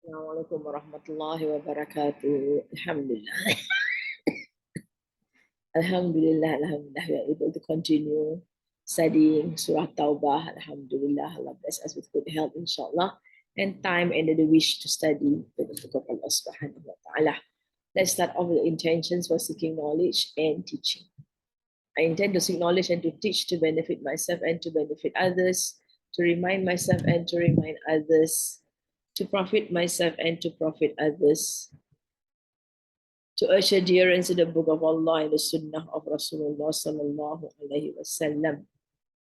Assalamualaikum warahmatullahi wabarakatuh. Alhamdulillah. Alhamdulillah, we are able to continue studying Surah Taubah. Alhamdulillah, Allah bless us with good health, inshallah, and time and the wish to study with the book of Allah subhanahu wa ta'ala. Let's start off with the intentions for seeking knowledge and teaching. I intend to seek knowledge and to teach to benefit myself and to benefit others, to remind myself and to remind others, to profit myself and to profit others, to urge adherence to the book of Allah and the sunnah of Rasulullah sallallahu alaihi wasallam,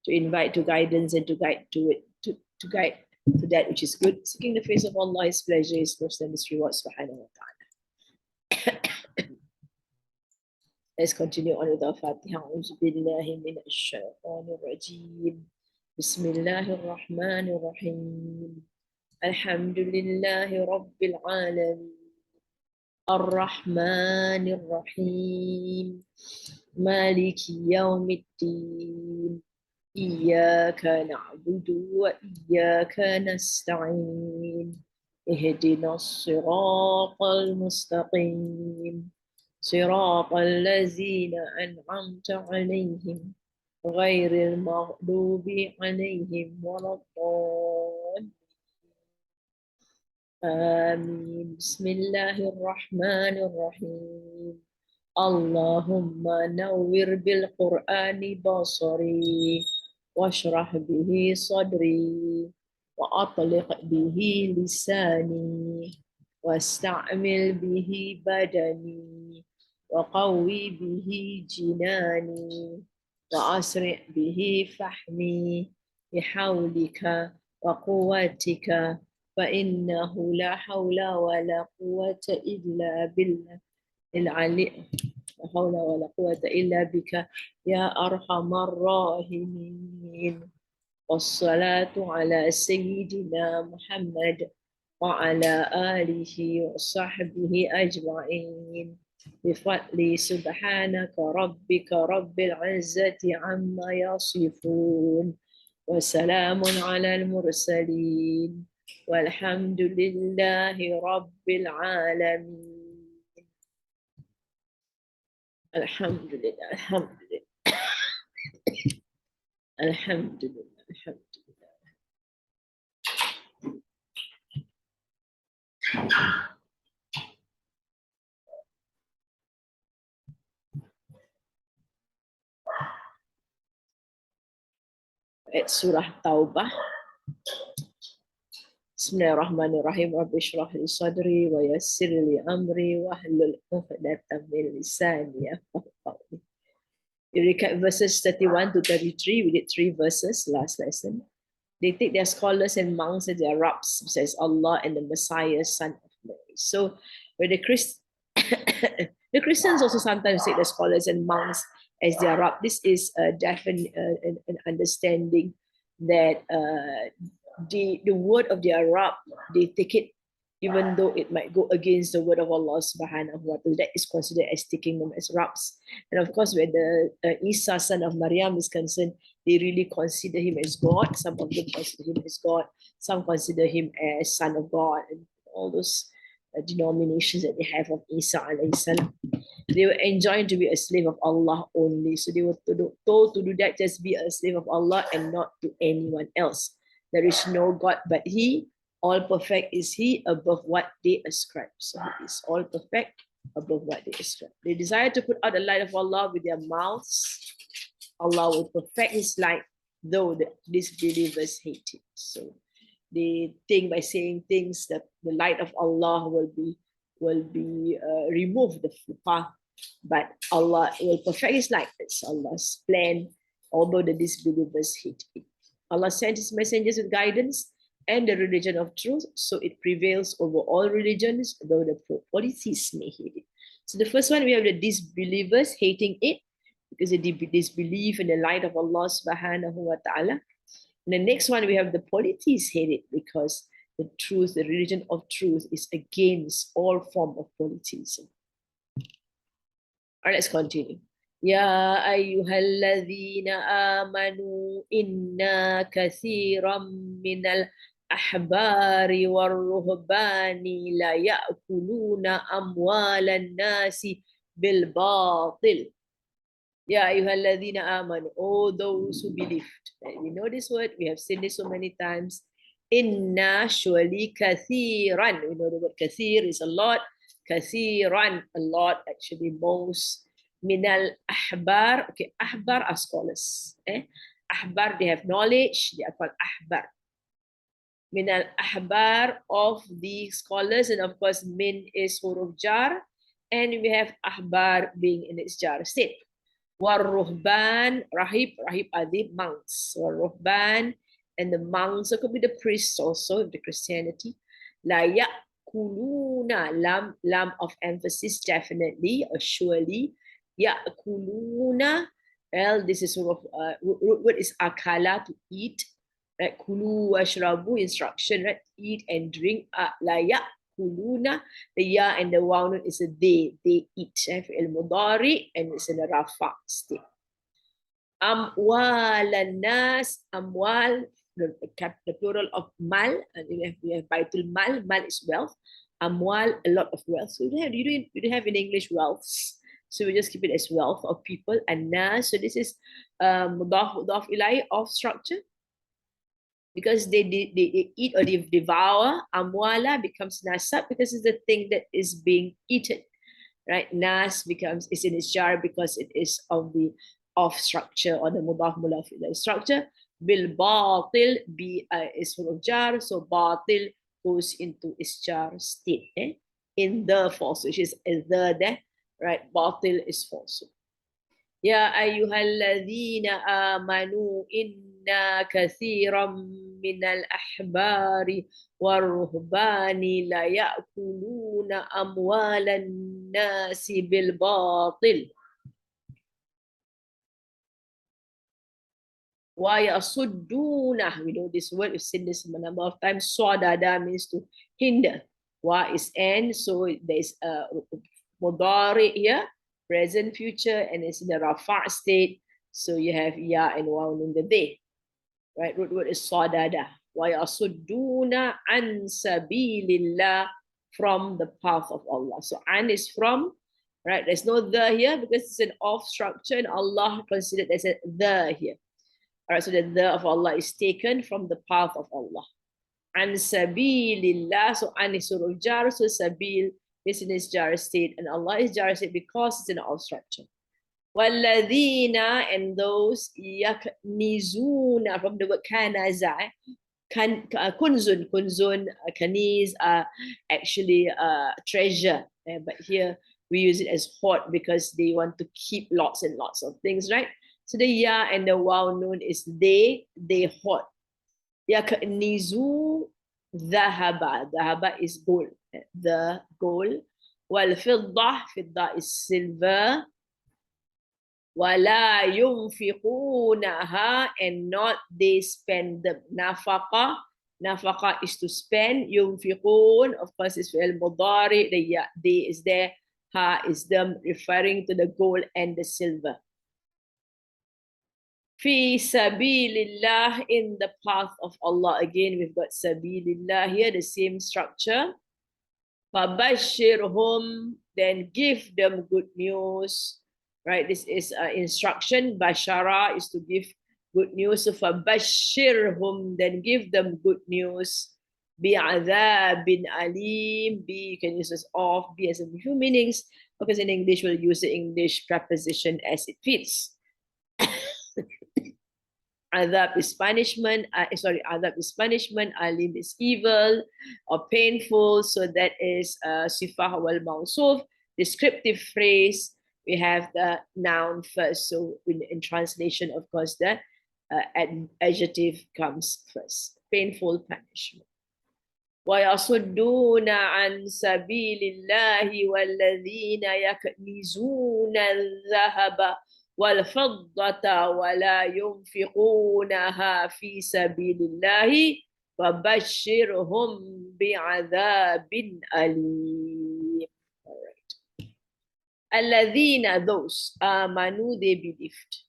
to invite to guidance and to guide to it, to guide to that which is good, seeking the face of Allah, His pleasure, His mercy, and His reward, subhanahu wa ta'ala. Let's continue on with our Fatiha. A'udhu billahi minash shaitanir rajim. Bismillahir rahmanir rahim. Alhamdulillahi rabbil alamin. الرحمن الرحيم مالك يوم الدين إياك نعبد وإياك نستعين اهدنا الصراط المستقيم صراط الذين أنعمت عليهم غير المغضوب عليهم ولا الضالين آمين. بسم الله الرحمن الرحيم اللهم نور بالقرآن بصري واشرح به صدري وأطلق به لساني واستعمل به بدني وقوي به جناني وأسرع به فحمي بحولك وقوتك فإنه لا حول ولا قوة إلا بالله العلي لا حول ولا قوة إلا بك يا أرحم الراحمين والصلاة على سيدنا محمد وعلى آله وصحبه أجمعين بفضل سبحانك ربك رب العزة عما يصفون وسلام على المرسلين والحمد لله رب العالمين. الحمد لله الحمد لله الحمد لله الحمد لله. Ayat surah Taubah. Bismillahirrahmanirrahim. Rabbi shrah li sadri wa yassir li amri wa hlul 'uqdatam min lisani yafqahu qawli. You recap verses 31 to 33. We did 3 verses last lesson. They take their scholars and monks as their rabbis, says Allah and the Messiah, son of Mary. So, where the the Christians also sometimes take the scholars and monks as their rabbis. This is a definite an understanding that the word of their Rabb, they take it even though it might go against the word of Allah subhanahu wa ta'ala. That is considered as taking them as rabbis. And of course, when the Isa, son of Maryam, is concerned, they really consider him as God. Some of them consider him as God. Some consider him as son of God, and all those denominations that they have of Isa alayhi salam. They were enjoined to be a slave of Allah only. So they were told to do that, just be a slave of Allah and not to anyone else. There is no God but He. All perfect is He above what they ascribe. So He is all perfect above what they ascribe. They desire to put out the light of Allah with their mouths. Allah will perfect His light, though the disbelievers hate it. So they think by saying things that the light of Allah will be removed, the path, but Allah will perfect His light. It's Allah's plan, although the disbelievers hate it. Allah sent His messengers with guidance and the religion of truth, so it prevails over all religions, though the polytheists may hate it. So the first one, we have the disbelievers hating it because they disbelieve in the light of Allah subhanahu wa ta'ala. And the next one, we have the polytheists hate it because the truth, the religion of truth, is against all form of polytheism. All right, let's continue. Ya ayyuhalladzina amanu inna kathiran minal الأحبار والرهبان لا يأكلون أموال الناس بالباطل. Ya ayyuhalladzina amanu, all those who believed. We know this word, we have seen this so many times. Inna, surely, kathiran. We know the word kathir is a lot. Kathiran, a lot, actually most. Minal ahbar. Okay, ahbar are scholars. Ahbar, they have knowledge, they are called ahbar. Minal ahbar, of the scholars, and of course min is huruf jar, and we have ahbar being in its jar state. Warruhban, rahib are the monks. Warruhban, and the monks, so it could be the priests also of the Christianity. La ya'kuluna, lam of emphasis, definitely, or surely. Ya'kuluna, well, this is sort of, root word is akala, to eat. Right? Kulu washrabu, instruction, right? Eat and drink. La ya'kuluna, the ya and the waw is a they eat. Fi'il mudari, and it's in a rafa state. Amwal nas, amwal, the plural of mal, and we have baitul mal, mal is wealth. Amwal, a lot of wealth. So you don't have in English wealths. So we just keep it as wealth of people. And nas, so this is mudaf ilai of structure. Because they eat or they devour. Amwala becomes nasab because it's the thing that is being eaten, right? Nas becomes, is in its jar because it is of the off structure or the mudaf mulaf structure. Bil batil, is full of jar, so batil goes into its jar state. In the false, which is the there, right? Batil is false. Ya ayyuhalladzina amanu inna kathiran minal ahbari warruhbani la ya'kuluna amwalan nasi bil batil wa yasudduna. We know this word, we've seen this a number of times. Swadada means to hinder. Wa is end, so there's a mudari here, present, future, and it's in the rafa state. So you have ya and waw in the day. Right? Root word is sadada. Wa yasudduna an sabilillah, from the path of Allah. So an is from, right? There's no the here because it's an off structure, and Allah considered there's a the here. All right, so the of Allah is taken from the path of Allah. An sabilillah, so an is sort of jar, so sabil is in its jar state, and Allah is jar state because it's in an off structure. Walladina, and those yaknizuna, from the word kanaza, kunzun, kaniz, actually treasure, but here we use it as hoard because they want to keep lots and lots of things, right? So the ya and the waw noon is they hoard. Yaknizu dhahaba, dhahaba is gold, the gold. Wal fidda is silver. Wala yunfiqunaha, and not they spend them. Nafaqa is to spend. Yunfiqun, of course, is fi'il mudari. The they is there. Ha is them, referring to the gold and the silver. Fi sabilillah, in the path of Allah. Again, we've got sabilillah here, the same structure. Fabashirhum, then give them good news. Right, this is instruction. Bashara is to give good news. So fabashirhum, then give them good news. Bi'adhabin alim. Bi, you can use this of. Bi has a few meanings because in English we'll use the English preposition as it fits. Adhab is punishment. Adhab is punishment. Alim is evil or painful. So that is sifah wal mawsuf, descriptive phrase. We have the noun first. So in translation, of course, the adjective comes first. Painful punishment. وَيَصُدُّونَ عَنْ سَبِيلِ اللَّهِ وَالَّذِينَ يَكْنِزُونَ الذَّهَبَ وَالْفِضَّةَ وَلَا يُنْفِقُونَهَا فِي سَبِيلِ اللَّهِ فَبَشِّرْهُمْ بِعَذَابٍ أَلِيمٍ. All right. الَّذِينَ, those, آمَنُوا, they believed.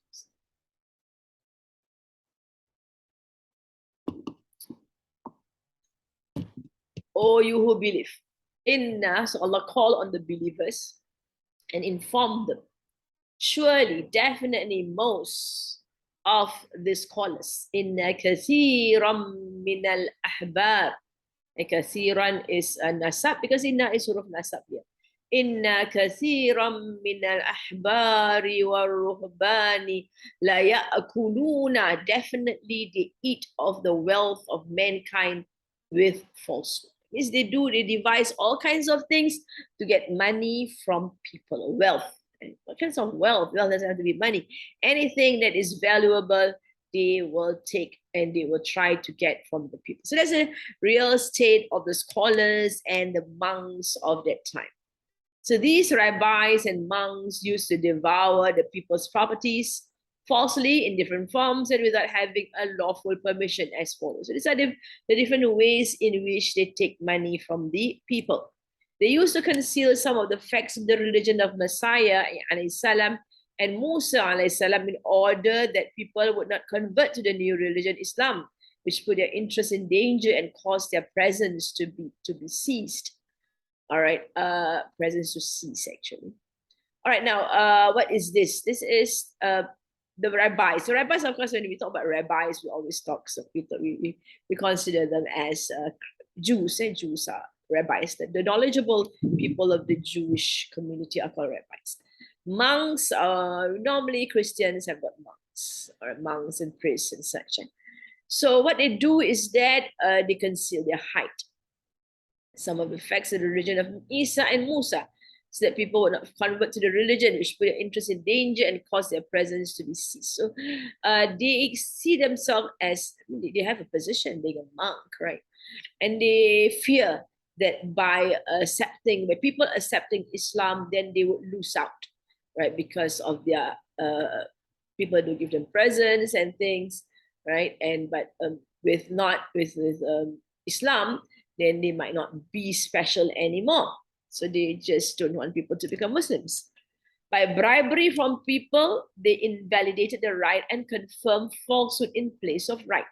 O you who believe. Inna, so Allah called on the believers and informed them. Surely, definitely, most of the scholars, inna kathiram min al-ahbar. Kathiran is a nasab because inna is huruf nasab here. Inna kathiram min al-ahbari wa-ruhbani la ya'kuluna. Definitely they eat of the wealth of mankind with falsehood. Means they devise all kinds of things to get money from people, wealth. And what kinds of wealth? Wealth doesn't have to be money. Anything that is valuable, they will take and they will try to get from the people. So that's a real state of the scholars and the monks of that time. So these rabbis and monks used to devour the people's properties falsely in different forms and without having a lawful permission as follows. So these are the different ways in which they take money from the people. They used to conceal some of the facts of the religion of Messiah salam, and Musa salam, in order that people would not convert to the new religion, Islam, which put their interest in danger and caused their presence to be seized. All right, presence to cease actually. All right, now what is this? This is the rabbis. So rabbis, of course, when we talk about rabbis, we always talk. So we consider them as Jews. And Jews are rabbis. The knowledgeable people of the Jewish community are called rabbis. Monks, normally Christians have got monks, or monks and priests and such. So what they do is that they conceal their height. Some of the facts of the religion of Isa and Musa, so that people would not convert to the religion, which put their interest in danger and cause their presence to be seized. So they see themselves as, they have a position, being a monk, right? And they fear that by people accepting Islam, then they would lose out, right? Because of their people do give them presents and things, right? And but with Islam, then they might not be special anymore. So they just don't want people to become Muslims. By bribery from people, they invalidated the right and confirmed falsehood in place of right.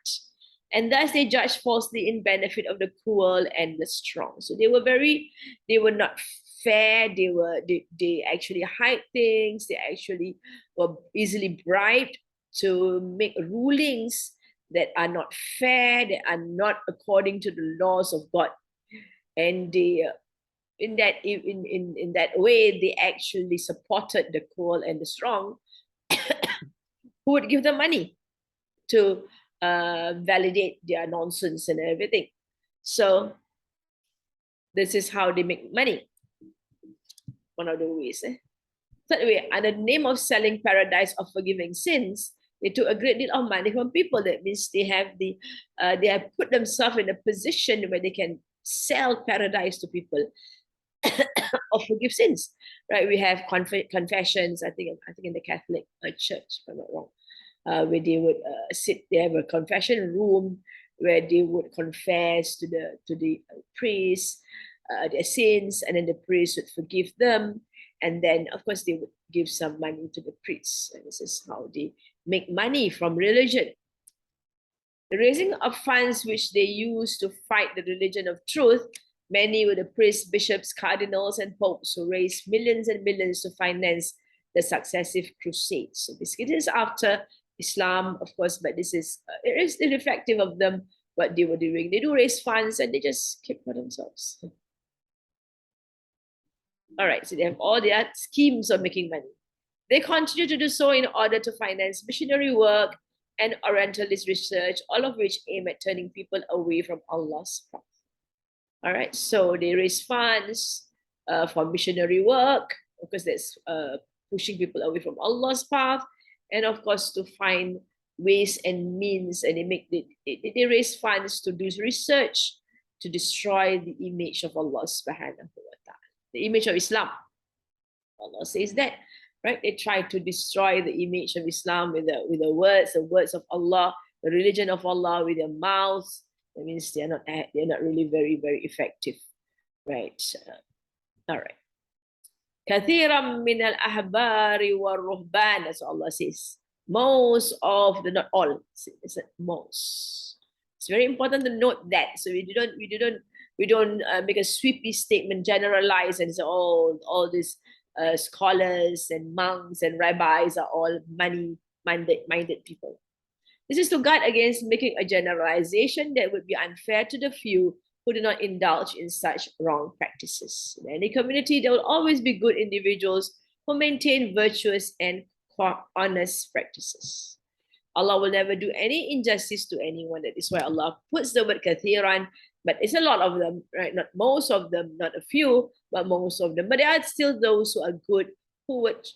And thus they judged falsely in benefit of the cruel and the strong. So they were not fair. They actually hide things. They actually were easily bribed to make rulings that are not fair, that are not according to the laws of God. And they, in that way, they actually supported the cruel and the strong, who would give them money to validate their nonsense and everything. So this is how they make money. One of the ways. Third way, under the name of selling paradise or forgiving sins, they took a great deal of money from people. That means they have put themselves in a position where they can sell paradise to people or forgive sins. Right? We have confessions. I think in the Catholic Church, if I'm not wrong, where they would they have a confession room where they would confess to the priest their sins, and then the priest would forgive them. And then, of course, they would give some money to the priests. And this is how they make money from religion. The raising of funds which they use to fight the religion of truth, many were the priests, bishops, cardinals, and popes who raised millions and millions to finance the successive crusades. So basically, this is after Islam, of course, but this is it is irreflective of them, what they were doing. They do raise funds and they just keep for themselves. All right, so they have all their schemes of making money. They continue to do so in order to finance missionary work and Orientalist research, all of which aim at turning people away from Allah's path. All right, so they raise funds for missionary work, because that's pushing people away from Allah's path, and of course to find ways and means, and they raise funds to do research to destroy the image of Allah subhanahu wa ta'ala. The image of Islam. Allah says that, right? They try to destroy the image of Islam with the words of Allah, the religion of Allah with their mouths. That means they're not really very, very effective, right? All right. Kathiram min al-ahbari wa-ruhban, as Allah says. Most of the, not all, most. It's very important to note that, so we don't make a sweepy statement, generalize, and say, oh, all these scholars and monks and rabbis are all money-minded people. This is to guard against making a generalization that would be unfair to the few who do not indulge in such wrong practices. In any community, there will always be good individuals who maintain virtuous and honest practices. Allah will never do any injustice to anyone. That is why Allah puts the word kathiran, but it's a lot of them, right? Not most of them, not a few, but most of them. But there are still those who are good, who would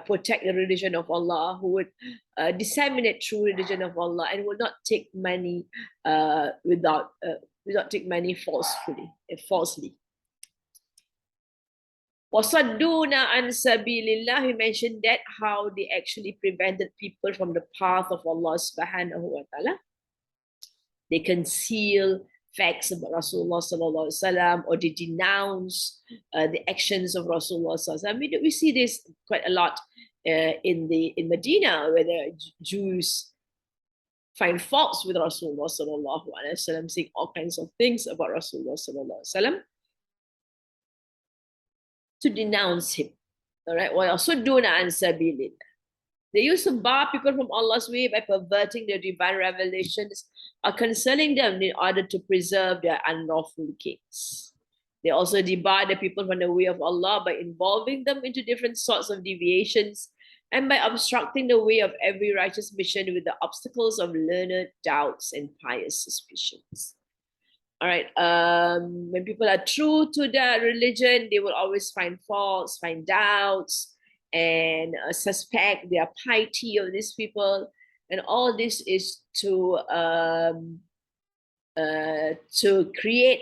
protect the religion of Allah, who would disseminate true religion of Allah, and will not take money without take money falsely. وَصَدُّونَ عَنْ سَبِيلِ اللَّهِ. We mentioned that how they actually prevented people from the path of Allah subhanahu wa ta'ala. They conceal facts about Rasulullah sallallahu alaihi wasallam, or they denounce the actions of Rasulullah sallallahu alaihi wasallam. We see this quite a lot in Medina, where the Jews find faults with Rasulullah sallallahu alaihi wasallam, saying all kinds of things about Rasulullah sallallahu alaihi wasallam, to denounce him. All right. They used to bar people from Allah's way by perverting the divine revelations or concerning them in order to preserve their unlawful gains. They also debar the people from the way of Allah by involving them into different sorts of deviations and by obstructing the way of every righteous mission with the obstacles of learned doubts and pious suspicions. All right. When people are true to their religion, they will always find faults, find doubts, and suspect their piety of these people. And all this is to create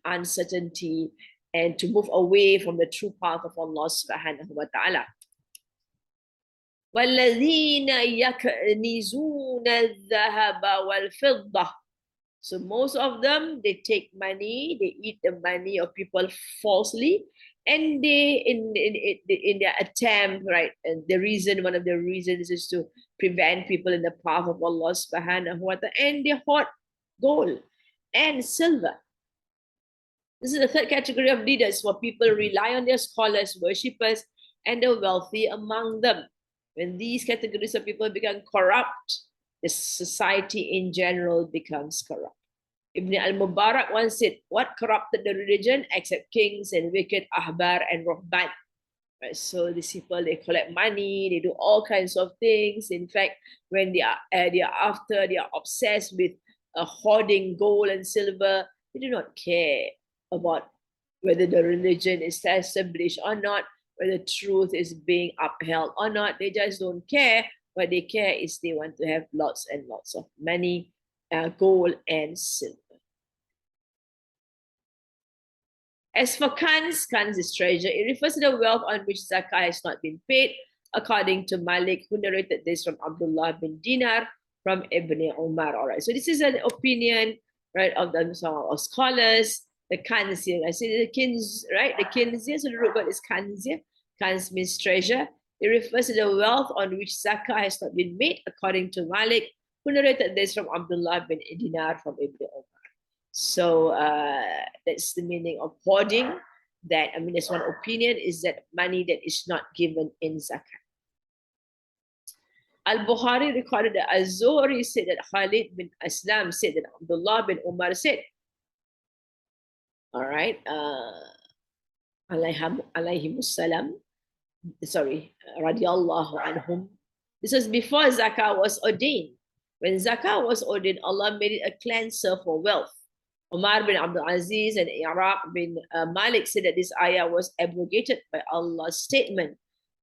uncertainty and to move away from the true path of Allah subhanahu wa ta'ala. وَالَّذِينَ يَكْنِزُونَ الذَّهَبَ وَالْفِضَّةَ. So most of them, they take money, they eat the money of people falsely, and they in their attempt, right? And one of the reasons is to prevent people in the path of Allah subhanahu wa ta'ala, and they hoard gold and silver. This is the third category of leaders, where people rely on their scholars, worshippers, and the wealthy among them. When these categories of people become corrupt, the society in general becomes corrupt. Ibn al-Mubarak once said, what corrupted the religion except kings and wicked ahbar and ruhban? Right, so these people, they collect money, they do all kinds of things. In fact, when they are obsessed with hoarding gold and silver, they do not care about whether the religion is established or not, whether truth is being upheld or not. They just don't care. What they care is they want to have lots and lots of money, gold and silver. As for Kanz is treasure. It refers to the wealth on which zakah has not been paid, according to Malik, who narrated this from Abdullah bin Dinar from Ibn Umar. All right, so this is an opinion, right, of some scholars. The Kanz, I say the kins, right? The kins, so the root word is Kanz. Kanz means treasure. It refers to the wealth on which zakah has not been made, according to Malik, who narrated this from Abdullah bin Dinar from Ibn Umar. So that's the meaning of hoarding. There's one opinion, is that money that is not given in zakat. Al-Bukhari recorded that Az-Zuhri said that Khalid bin Aslam said that Abdullah bin Umar said, all right, alayhimussalam, radiallahu anhum. This was before zakah was ordained. When zakah was ordained, Allah made it a cleanser for wealth. Umar bin Abdul Aziz and Iraq bin Malik said that this ayah was abrogated by Allah's statement,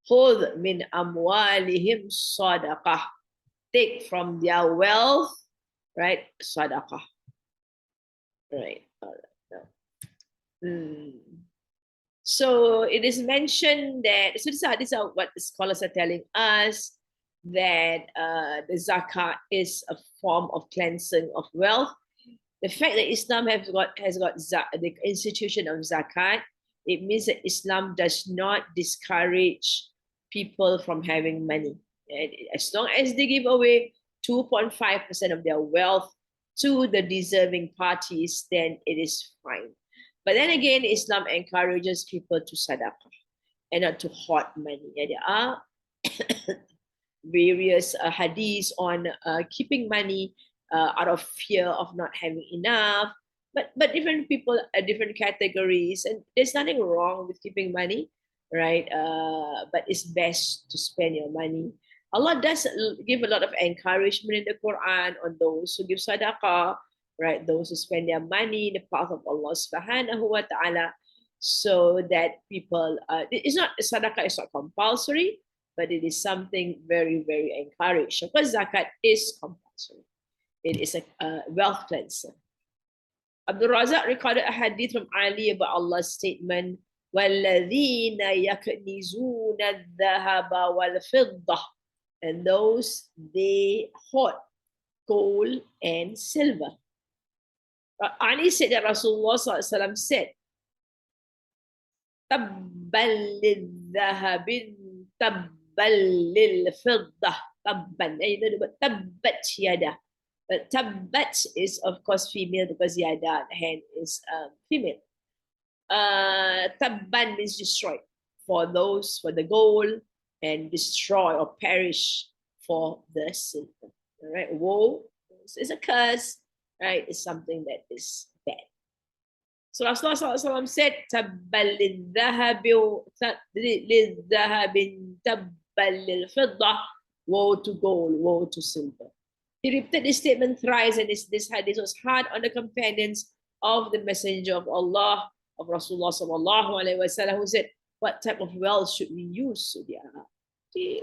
Khudh min amwalihim sadaqah. Take from their wealth, right, sadaqah. Right. So it is mentioned that, so these are what the scholars are telling us, that the zakah is a form of cleansing of wealth. The fact that Islam has got the institution of zakat, it means that Islam does not discourage people from having money. As long as they give away 2.5% of their wealth to the deserving parties, then it is fine. But then again, Islam encourages people to sadaqah and not to hoard money. There are various hadiths on keeping money out of fear of not having enough. But different people are different categories, and there's nothing wrong with keeping money, right? But it's best to spend your money. Allah does give a lot of encouragement in the Quran on those who give sadaqah, right? Those who spend their money in the path of Allah subhanahu wa ta'ala, so that people, it's not, sadaqah is not compulsory, but it is something very, very encouraged. Because zakat is compulsory. It is a wealth cleanser. Abdul Razak recorded a hadith from Ali about Allah's statement, وَالَّذِينَ يَكْنِزُونَ الذَّهَبَ وَالْفِضَّةِ, and those, they hoard gold and silver. Ali said that Rasulullah SAW said, تَبًّا لِلذَّهَبٍ تَبًّا لِلْفِضَّةِ تَبًّا, تَبَّتْ يَدَهُ. But tabbat is, of course, female because yada, hand, is female. Tabban means destroyed for those, for the gold, and destroy or perish for the silver. All right, woe is a curse, right? It's something that is bad. So Rasulullah SAW said, Tabban lil-dhahabin tabban lil-fiddah, woe to gold, woe to silver. He repeated this statement thrice, and this hadith was hard on the companions of the Messenger of Allah, of Rasulullah sallallahu alaihi wasallam, who said, "What type of wealth should we use?" So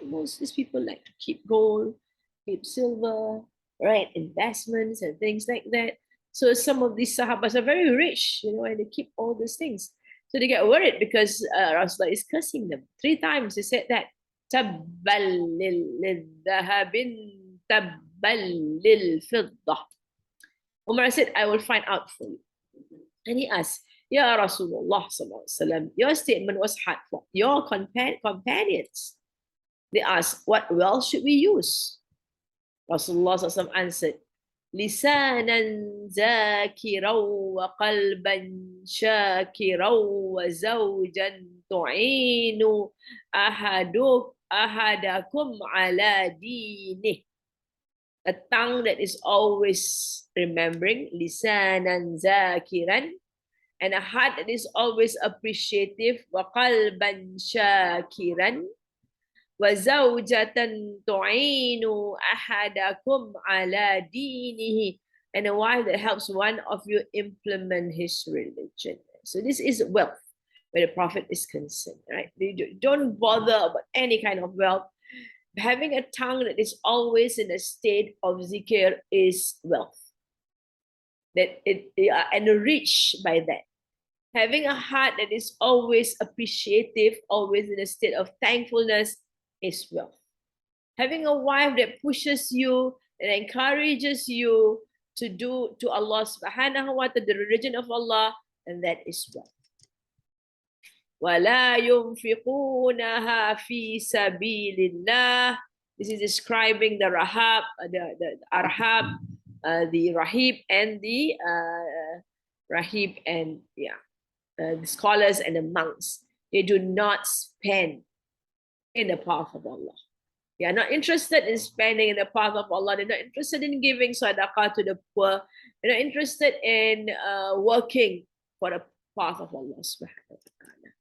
most these people like to keep gold, keep silver, right? Investments and things like that. So some of these Sahabas are very rich, and they keep all these things. So they get worried because Rasulullah is cursing them 3 times. He said that, "Tabbal lil-dhahabin tabbal lil-fiddah." Umar said, "I will find out for you." And he asked, "Ya Rasulullah sallallahu alaihi wasallam, your statement was hard for your companions." They asked, "What wealth should we use?" Rasulullah sallallahu alaihi wasallam answered, "Lisanan zakiran wa qalban shakiran wa zawjan tu'inu ahadakum ala dinih." A tongue that is always remembering, lisanan zakiran, and a heart that is always appreciative, wa qalban shakiran, wa zawjatan tu'inu ahadakum ala dinihi, and a wife that helps one of you implement his religion. So this is wealth where the Prophet is concerned, right? Don't bother about any kind of wealth. Having a tongue that is always in a state of zikr is wealth. That it enriched by that. Having a heart that is always appreciative, always in a state of thankfulness, is wealth. Having a wife that pushes you and encourages you to do to Allah subhanahu wa ta'ala, the religion of Allah, and that is wealth. وَلَا يُنْفِقُونَهَا فِي سَبِيلِ اللَّهِ. This is describing the rahab, the arhab, the rahib, and the rahib, and the scholars and the monks. They do not spend in the path of Allah. They are not interested in spending in the path of Allah. They're not interested in giving sadaqah to the poor. They're not interested in working for the path of Allah subhanahu wa ta'ala.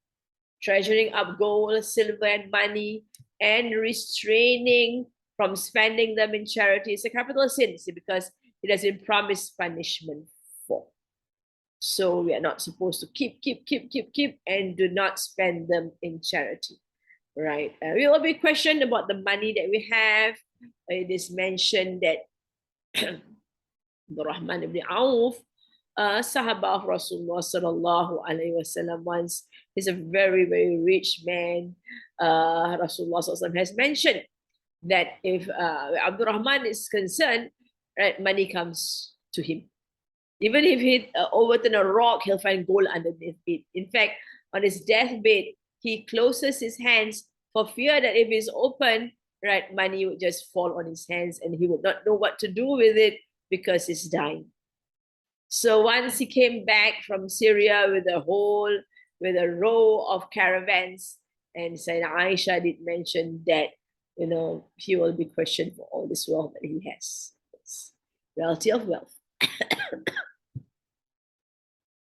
Treasuring up gold, silver, and money, and restraining from spending them in charity is a capital sin, because it has been promised punishment for. So we are not supposed to keep, and do not spend them in charity, right? We will be questioned about the money that we have. It is mentioned that the Rahman ibn Auf, Sahaba of Rasulullah sallallahu alaihi wasallam, once, he's a very, very rich man. Rasulullah sallallahu alaihi wasallam has mentioned that if Abdul Rahman is concerned, right, money comes to him. Even if he overturn a rock, he'll find gold underneath it. In fact, on his deathbed, he closes his hands for fear that if it's open, right, money would just fall on his hands and he would not know what to do with it because he's dying. So once he came back from Syria with a row of caravans, and Sayyidina Aisha did mention that, he will be questioned for all this wealth that he has. It's reality of wealth.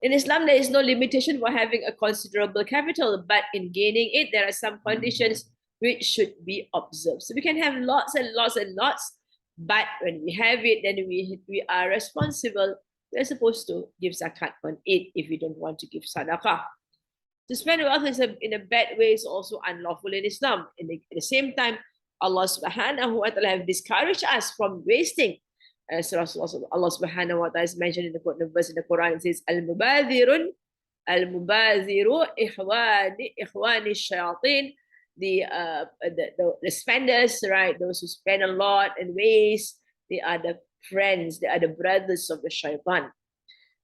In Islam, there is no limitation for having a considerable capital, but in gaining it, there are some conditions which should be observed. So we can have lots and lots and lots, but when we have it, then we are responsible. We're supposed to give zakat on it if we don't want to give sadaqah. To spend wealth in a bad way is also unlawful in Islam. At the same time, Allah subhanahu wa ta'ala have discouraged us from wasting. As Allah subhanahu wa ta'ala is mentioned in the verse in the Quran, it says, Al-Mubadhiru ihwani shayateen, the spenders, right? Those who spend a lot and waste, they are the friends, they are the brothers of the shaitan.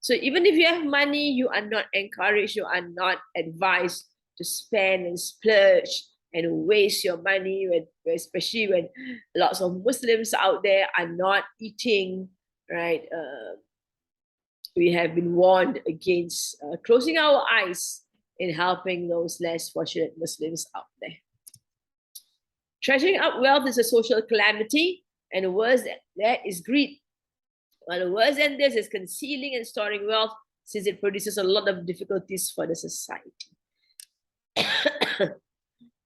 So even if you have money, you are not encouraged, you are not advised to spend and splurge and waste your money, especially when lots of Muslims out there are not eating, right? We have been warned against closing our eyes in helping those less fortunate Muslims out there. Treasuring up wealth is a social calamity, and worse than that is greed. While worse than this is concealing and storing wealth, since it produces a lot of difficulties for the society.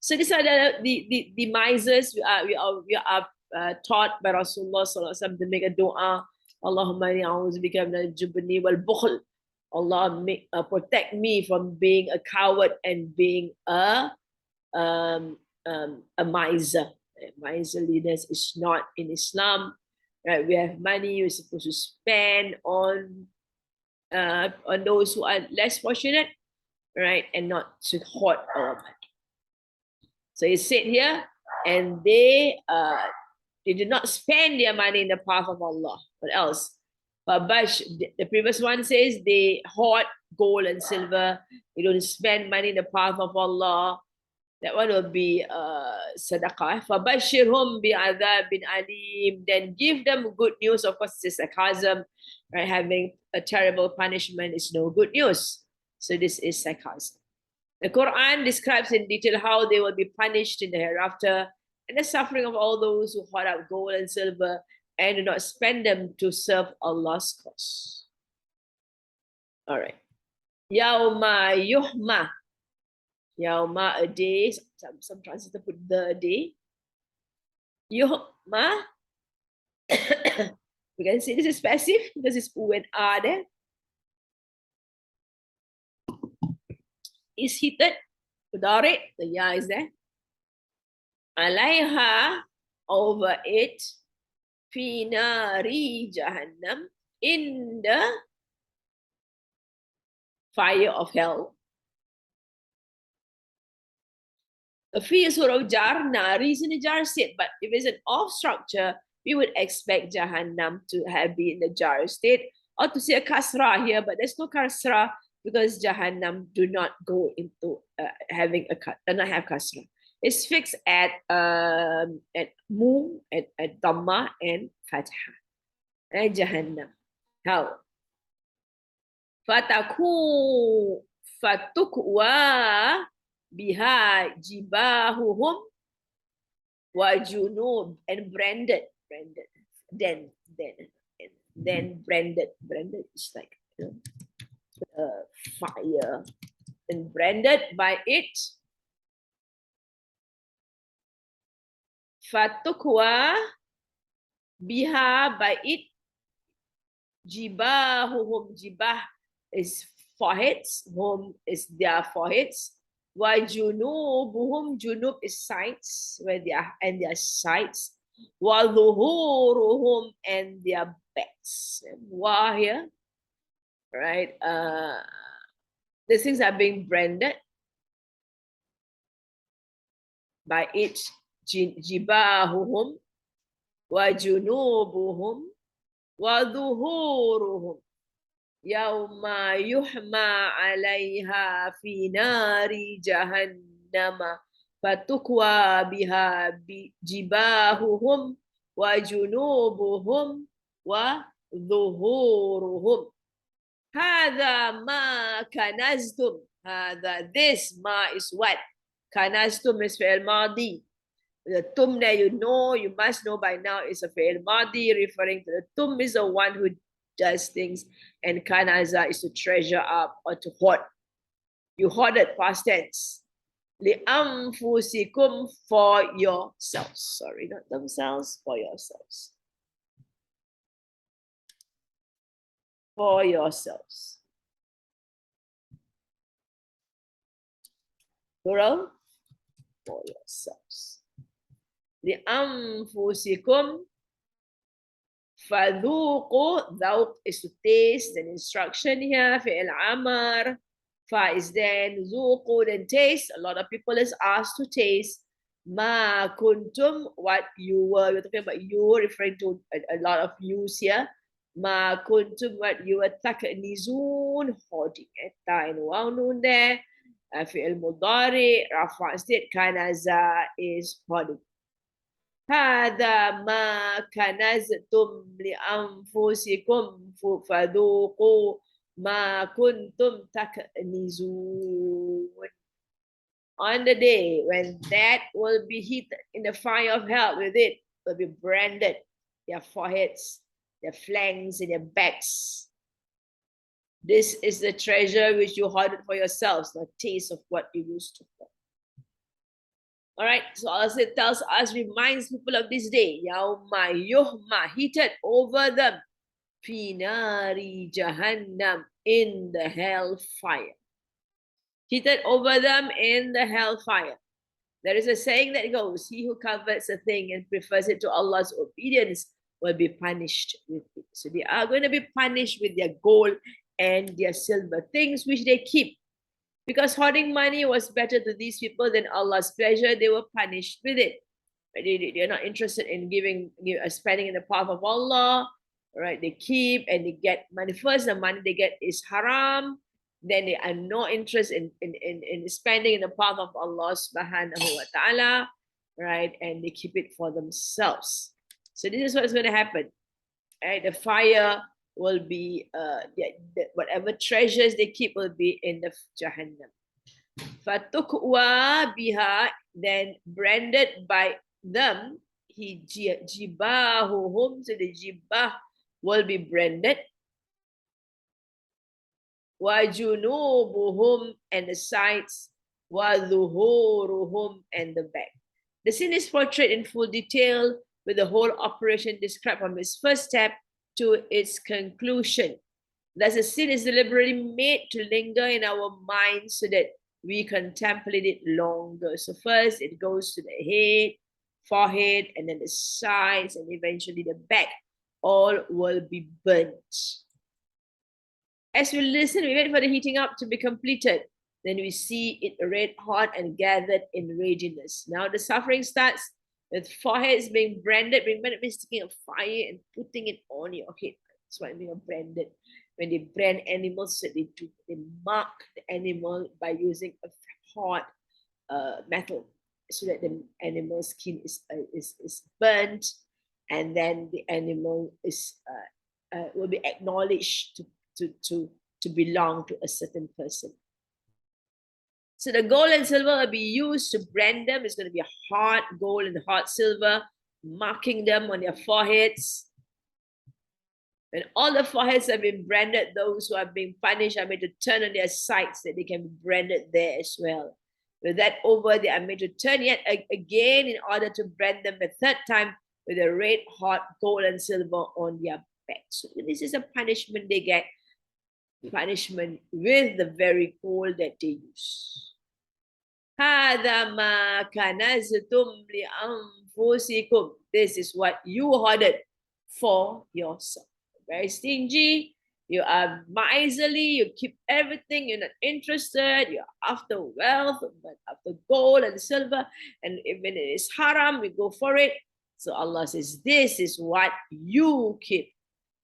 So these are the misers. We are taught by Rasulullah sallallahu alaihi wasallam to make a dua. Allahumma inni a'udzubika min al-jubni wal bukhl. Allah protect me from being a coward and being a miser. Miserliness is not in Islam. Right, we have money. We're supposed to spend on those who are less fortunate, right, and not to hoard our money. So it said here, and they did not spend their money in the path of Allah. What else? But the previous one says they hoard gold and silver. They don't spend money in the path of Allah. That one will be sadaqah. فَبَشِّرْهُمْ بِعَذَابٍ أَلِيمٍ. Then give them good news. Of course, it's sarcasm, right? Having a terrible punishment is no good news. So this is sarcasm. The Quran describes in detail how they will be punished in the hereafter and the suffering of all those who hoard up gold and silver and do not spend them to serve Allah's cause. All right. Yawma yuhma. Yawma, a day. Some translators put the day. Yuhma. We can see this is passive because it's U and R there. Is heated. Mudari, the ya is there. Alaiha, over it. Fi nari jahannam, in the fire of hell. A fi is sort of jar, nari is in a jar state, but if it's an off structure, we would expect jahannam to have been in the jar state, or to see a kasra here, but there's no kasra because jahannam do not go into having do not have kasra. It's fixed at mu, at dhamma and fatha. And jahannam. How? Fatukwa biha jibahuhum wa junub, and branded, then branded is like fire, and branded by it. Fatukwa biha, by it, jibahuhum, jibah is foreheads, hum is their foreheads. Wa junubuhum, junub is sides, where they are, and their sides. Wa dhuhuruhum, and their backs. Wa here, right? These things are being branded by it. Jibahuhum, wa junubuhum, wa dhuhuruhum. Yawma yuhma alayha fi nari jahannama فَتُكْوَى بِهَا جِبَاهُهُمْ وَجُنُوبُهُمْ وَظُهُورُهُمْ هذا ما كنزتم. هذا, this, ma is what? Kanaztum is fi'il madi. The tum that you know, you must know by now, is a fi'il madi, referring to the tum is the one who does things, and kanaza is to treasure up or to hoard. You hoarded, past tense. لِأَنفُسِكُمْ, for yourselves. Sorry, not themselves, for yourselves. For yourselves. Plural, for yourselves. لِأَنفُسِكُمْ فَذُوقُوا. Dhawq is to taste, an instruction here. فِعِلْ عَمَر. Fa is then, ذُوقُوا, then taste. A lot of people is asked to taste. مَا كُنْتُمْ, what you were. We're talking about you, referring to a lot of yous here. مَا كُنْتُمْ, what you were. تَكْنِزُونَ, hoarding. Ta and waw noon there. فِعِلْ مُضَارِعِ. Rafa instead. Kanaza is hoarding. هذا ما كنزتم لأنفسكم فذوقوا ما كنتم تكنزون. On the day when that will be heated in the fire of hell, with it will be branded their foreheads, their flanks, and their backs. This is the treasure which you hoarded for yourselves, the taste of what you used to have. All right, so as it tells us, reminds people of this day, Yauma yuhma, heated over them, Finari Jahannam, in the hellfire. Heated over them in the hellfire. There is a saying that goes, he who covets a thing and prefers it to Allah's obedience will be punished with it. So they are going to be punished with their gold and their silver, things which they keep. Because hoarding money was better to these people than Allah's pleasure, they were punished with it. They're not interested in spending in the path of Allah. Right? They keep and they get money. First, the money they get is haram. Then they are no interest in spending in the path of Allah subhanahu wa ta'ala. Right? And they keep it for themselves. So this is what's going to happen. Right? The fire will be, whatever treasures they keep will be in the Jahannam. Fatukwa biha, then branded by them, jibahuhum, so the jibah will be branded. Wa junubuhum, and the sides. Wa dhuhuruhum, and the back. The scene is portrayed in full detail, with the whole operation described from its first step to its conclusion. Thus, the sin is deliberately made to linger in our minds so that we contemplate it longer. So first, it goes to the head, forehead, and then the sides, and eventually the back. All will be burnt. As we listen, we wait for the heating up to be completed. Then we see it red hot and gathered in readiness. Now the suffering starts with foreheads being branded. Remember, means taking a fire and putting it on your head. That's why they are branded. When they brand animals, they mark the animal by using a hot metal, so that the animal's skin is burnt, and then the animal will be acknowledged to belong to a certain person. So the gold and silver will be used to brand them. It's going to be hot gold and hot silver, marking them on their foreheads. When all the foreheads have been branded, those who are being punished are made to turn on their sides, that they can be branded there as well. With that over, they are made to turn yet again in order to brand them a third time with a red hot gold and silver on their back. So this is a punishment they get. Punishment with the very gold that they use. هذا ما كنزتم لأنفسكم. This is what you hoarded for yourself. Very stingy, you are miserly, you keep everything, you're not interested, you're after wealth, but after gold and silver, and even it is haram, we go for it. So Allah says, this is what you keep.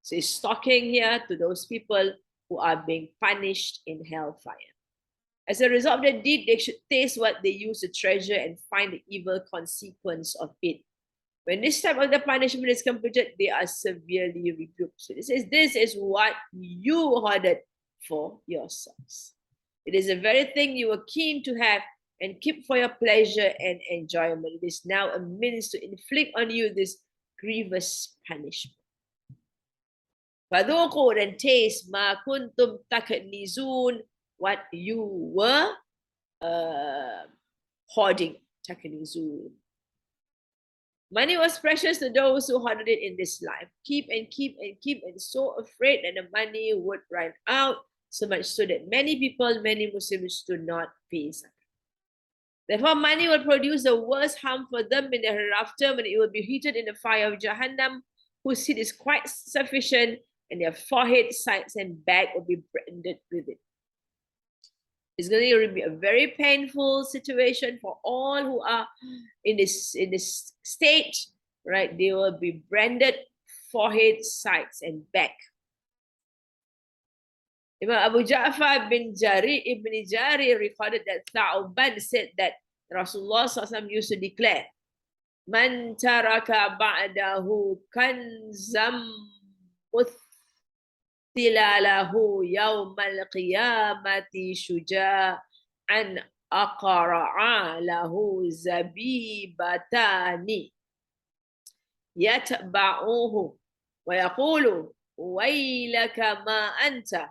So he's talking here to those people who are being punished in hellfire. As a result of their deed, they should taste what they use to treasure and find the evil consequence of it. When this type of the punishment is completed, they are severely rebuked. So this is what you ordered for yourselves. It is the very thing you were keen to have and keep for your pleasure and enjoyment. It is now a means to inflict on you this grievous punishment. Fadhuqu, and taste ma kuntum taknizun, what you were hoarding. Taknizun. Money was precious to those who hoarded it in this life. Keep and keep and keep, and so afraid that the money would run out, so much so that many people, many Muslims, do not pay zakat. Therefore, money will produce the worst harm for them in the hereafter, when it will be heated in the fire of Jahannam, whose heat is quite sufficient, and their forehead, sides, and back will be branded with it. It's going to be a very painful situation for all who are in this state, right? They will be branded forehead, sides, and back. Imam Abu Ja'far ibn Jari recorded that Tha'uban said that Rasulullah SAW used to declare, Man taraka ba'dahu kanzam muthtilalahu yawmal qiyamati shuja'an aqara'a lahu zabibatani yatba'uhu wa yaqulu waylaka ma anta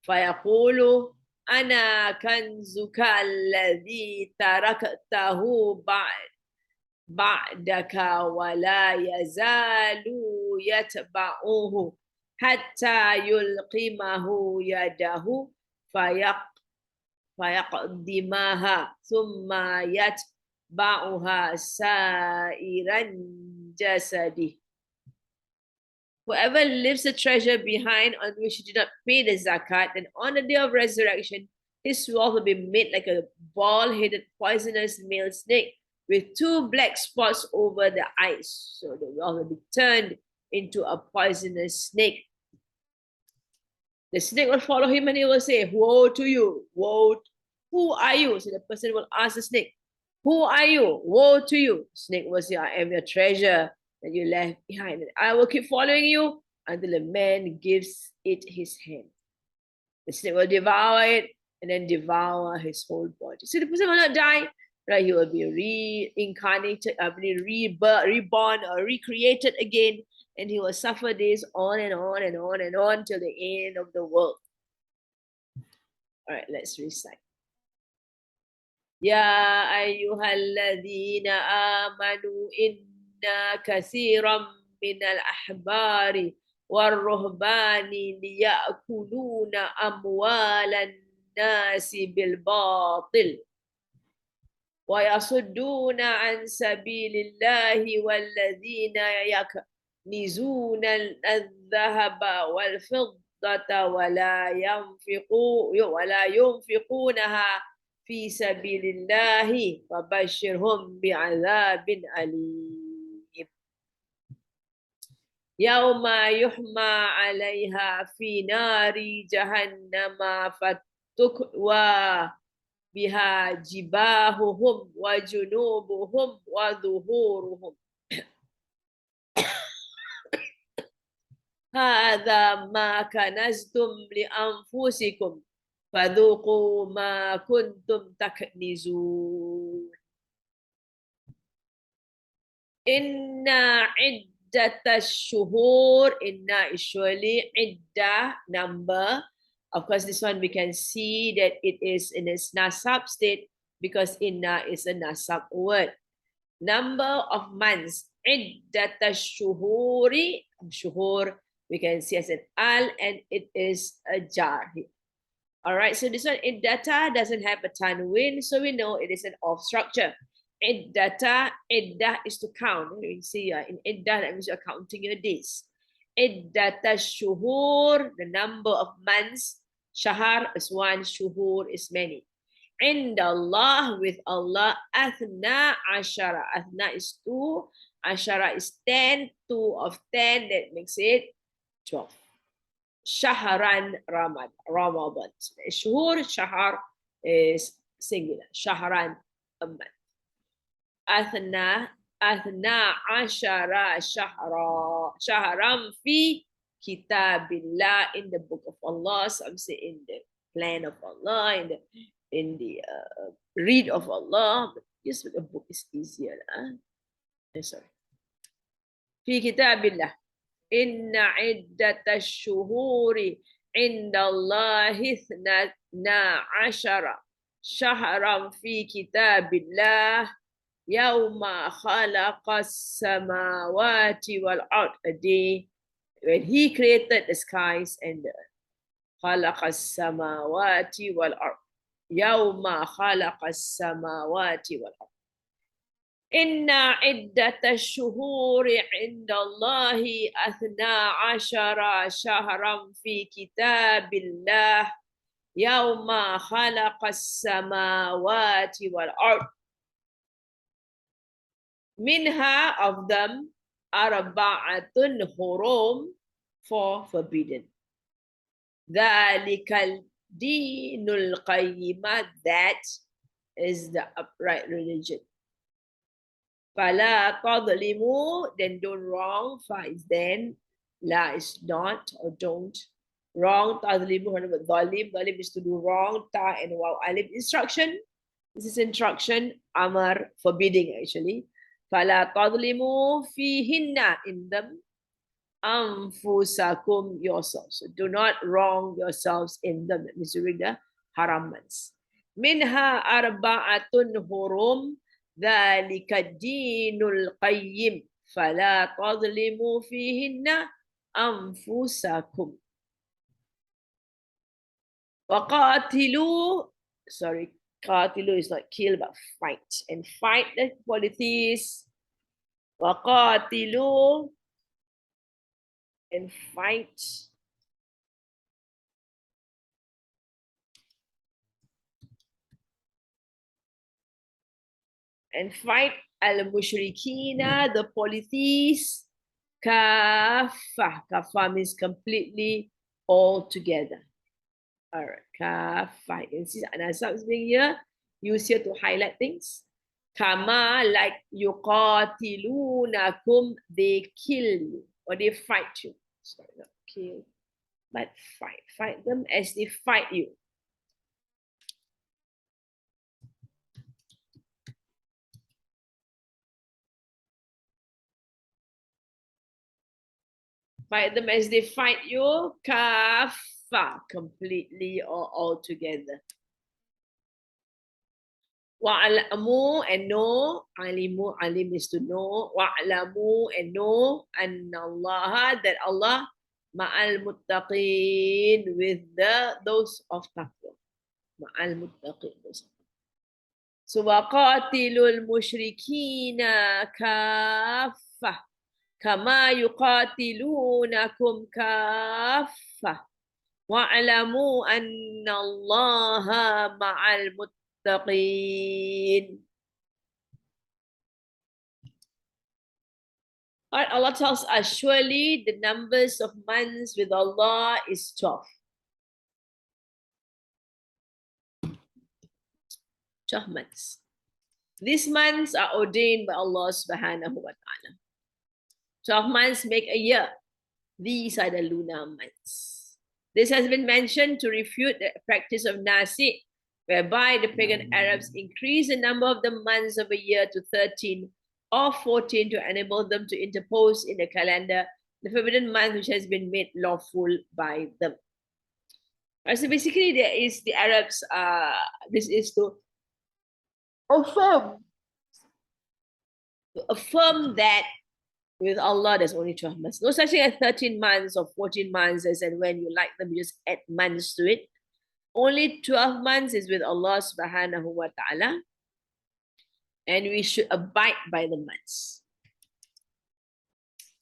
فيقول أنا كنزك الذي تركته بعدك ولا يزال يتبعه حتى يلقمه يده فيقدمها ثم يتبعها سائرا جسده. Whoever leaves a treasure behind on which he did not pay the zakat, then on the day of resurrection, his wealth will be made like a ball-headed poisonous male snake with 2 black spots over the eyes. So the wealth will be turned into a poisonous snake. The snake will follow him and he will say, woe to you, woe, who are you? So the person will ask the snake, who are you? Woe to you. The snake will say, I am your treasure that you left behind. I will keep following you until a man gives it his hand. The snake will devour it and then devour his whole body. So the person will not die, right? He will be reincarnated, reborn or recreated again, and he will suffer this on and on and on and on till the end of the world. All right, let's recite. Ya ayyuhalladhina amanu كثيرا من الأحبار والرهبان ليأكلون أموال الناس بالباطل ويصدون عن سبيل الله والذين يكنزون الذهب والفضة ولا ينفقونها في سبيل الله فبشرهم بعذاب أليم يوم يحمى عليها في نار جهنم فتكوى بها جباههم وجنوبهم وظهورهم هذا ما كنزتم لأنفسكم فذوقوا ما كنتم تكنزون إن عدة الشهور إن usually عدة number. Of course, this one we can see that it is in its nasab state because inna is a nasab word. Number of months. عدة الشهور. Shuhur we can see as an al and it is a jar here. All right, so this one, iddata doesn't have a tanwin, so we know it is an off structure. Iddata, iddah is to count. You see in iddah, that means you're counting your days. Iddata shuhur, the number of months. Shahar is 1, shuhur is many. Indallah, with Allah, athna ashara. Athna is 2, ashara is 10, 2 of 10, that makes it 12. Shahran Ramadan. Shuhur, Shahar, is singular. Shahran, a month. Athna ashara shahram fi kitabillah, in the book of Allah. Some say in the plan of Allah, in the read of Allah. But just with a book is easier. Sorry. Fi kitabillah. Inna iddata shuhuri inda Allahi ithna ashara shahram fi kitabillah yawma khalaqa samawati wal ard, a day when he created the skies and the earth. Khalaqa samawati wal ard. Yawma khalaqa samawati wal ard. Inna iddata shuhuri inda Allahi athna ashara shahram fi kitabillah yawma khalaqa samawati wal ard. Minha, of them, arba'atun hurum, 4 forbidden. Dhalikal dinul qayyimah, that is the upright religion. Fala tadlimu, then don't wrong. Fa is then, la is not or don't. Wrong, tadlimu, dhalim is to do wrong. Ta and waw alif, instruction. This is instruction. Amar, forbidding actually. Fala tadlimu fihinna, in them. Anfusakum, yourselves. So do not wrong yourselves in them. That means during the haram months. Minha arba'atun hurum. ذلك الدين القيم فلا تظلموا فيهن أنفسكم وقاتلوا, sorry, قاتلوا is not kill but fight, and fight the polytheists. وقاتلوا, and fight al-mushrikina, the polytheists. Kafa, kafa means completely, all together. All right, kafa. You see anasab is being here, used here to highlight things. Kama, like yuqatilunakum, they kill you or they fight you. Sorry, not kill, but fight. Fight them as they fight you. Fight them as they fight you, kafa, completely or altogether. Wa'alamu, and know, alimu, alim is to know, wa'alamu, and know, annallaha, that Allah, ma'al muttaqin, with those of taqwa. Ma'al muttaqin, those of taqwa. So waqatilul mushrikina kafa. Kama yuqatilunakum kaffah wa'lamu anna Allaha ma'al muttaqin. Alright, Allah tells us, surely the numbers of months with Allah is 12. 12 months. These months are ordained by Allah subhanahu wa ta'ala. 12 months make a year. These are the lunar months. This has been mentioned to refute the practice of Nasi, whereby the pagan Arabs increased the number of the months of a year to 13 or 14 to enable them to interpose in the calendar the forbidden month which has been made lawful by them. So basically, there is the Arabs, this is to affirm that with Allah, there's only 12 months. No such thing as 13 months or 14 months, as and when you like them, you just add months to it. Only 12 months is with Allah subhanahu wa ta'ala. And we should abide by the months.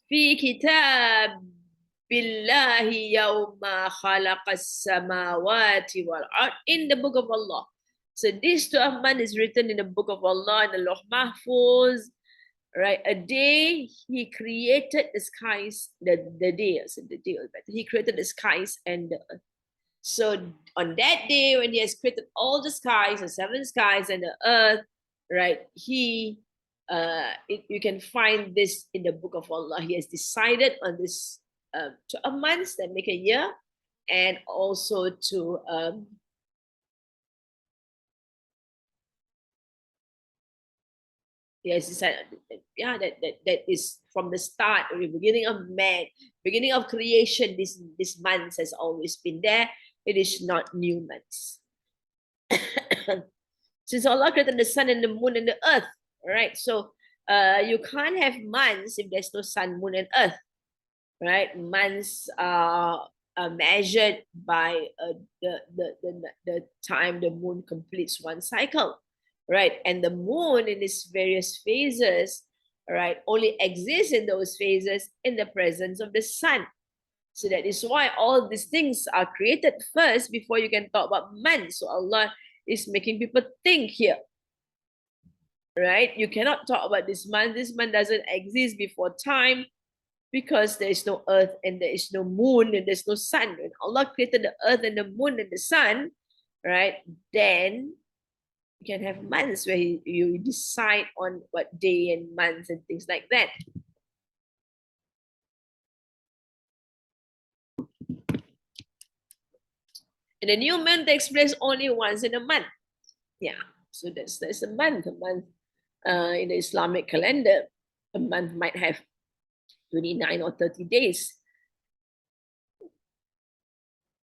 Fi kitab billahi yawma khalaqas samawati wal ard, in the book of Allah. So this 12 months is written in the book of Allah, in the Lawh Mahfuz. Right, a day he created the skies, the day, he created the skies and the earth. So on that day, when he has created all the skies, the seven skies and the earth, right? You can find this in the book of Allah. He has decided on this 12 months that make a year, and also to yes, decided, yeah, that is from the start, the beginning of man, beginning of creation. This month has always been there. It is not new months. Since Allah created the sun and the moon and the earth, right? So you can't have months if there's no sun, moon, and earth, right? Months are measured by the time the moon completes one cycle, right? And the moon in its various phases, right, only exists in those phases in the presence of the sun. So that is why all these things are created first before you can talk about months. So Allah is making people think here, right? You cannot talk about this month. This month doesn't exist before time because there is no earth and there is no moon and there's no sun. When Allah created the earth and the moon and the sun, right, then you can have months where you decide on what day and months and things like that. And the new moon takes place only once in a month. Yeah, so that's a month. A month in the Islamic calendar, a month might have 29 or 30 days.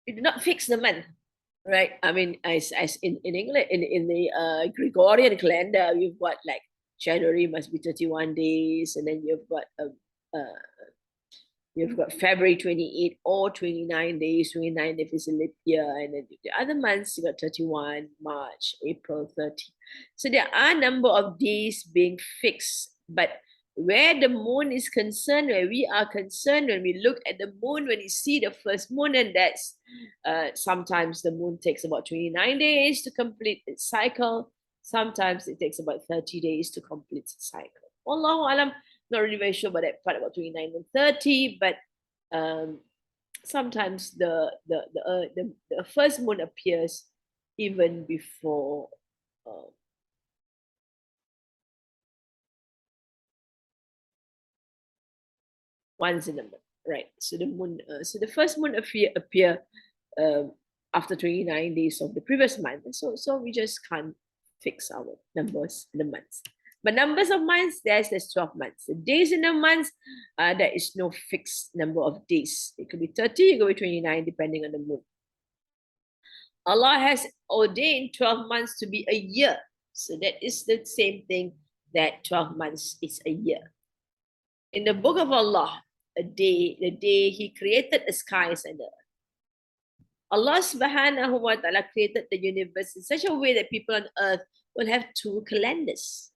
You do not fix the month, right? I mean, as in England, in the Gregorian calendar, you've got like January must be 31 days, and then you've got February 28 or 29 days, 29 if it's a leap year, and then the other months you got 31, March, April, 30. So there are a number of days being fixed, but where the moon is concerned, where we are concerned, when we look at the moon, when you see the first moon, and that's sometimes the moon takes about 29 days to complete its cycle. Sometimes it takes about 30 days to complete its cycle. Wallahu alam, not really very sure about that part about 29 and 30, but sometimes the first moon appears even before once in a month, right? So the moon, so the first moon appear after 29 days of the previous month. So we just can't fix our numbers in the months. But numbers of months, there's 12 months. The days in a month, there is no fixed number of days. It could be 30, it could be 29, depending on the moon. Allah has ordained 12 months to be a year. So that is the same thing that 12 months is a year. In the book of Allah, the day He created the skies and the earth, Allah subhanahu wa ta'ala created the universe in such a way that people on earth will have two calendars.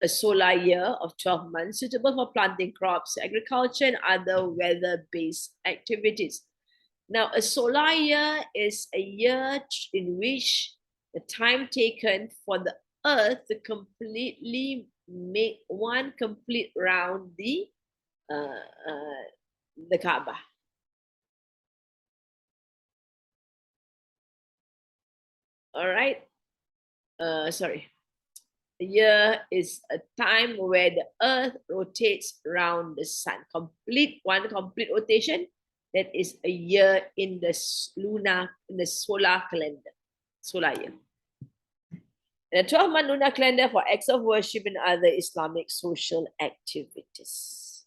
A solar year of 12 months suitable for planting crops, agriculture, and other weather-based activities. Now, a solar year is a year in which the time taken for the earth to completely make one complete round the Kaaba. All right. Sorry. A year is a time where the earth rotates around the sun. One complete rotation. That is a year in the solar calendar, solar year. And a 12-month lunar calendar for acts of worship and other Islamic social activities.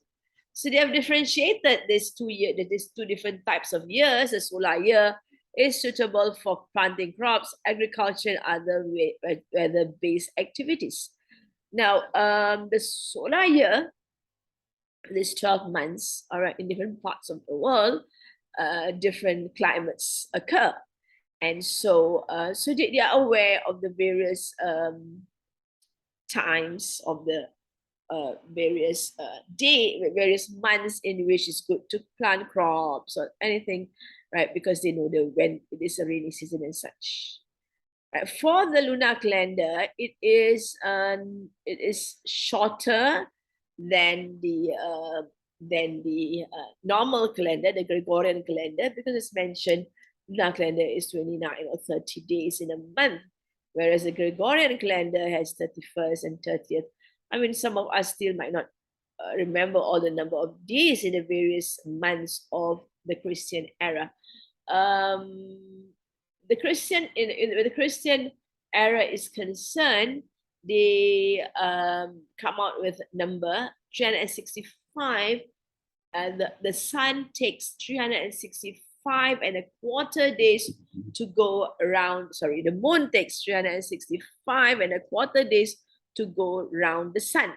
So they have differentiated these two different types of years. The solar year is suitable for planting crops, agriculture, and other weather-based activities. Now, the solar year, these 12 months, all right, in different parts of the world, different climates occur. And so they are aware of the various times of the various various months in which it's good to plant crops or anything, right? Because they know when it is a rainy season and such. Right? For the lunar calendar, it is shorter than the than the normal calendar, the Gregorian calendar, because it's mentioned lunar calendar is 29 or 30 days in a month, whereas the Gregorian calendar has 31st and 30th. I mean, some of us still might not remember all the number of days in the various months of the Christian era. The Christian in the Christian era is concerned, they come out with number 365, and the sun takes 365 and a quarter days to go around. Sorry, the moon takes 365 and a quarter days to go around the sun.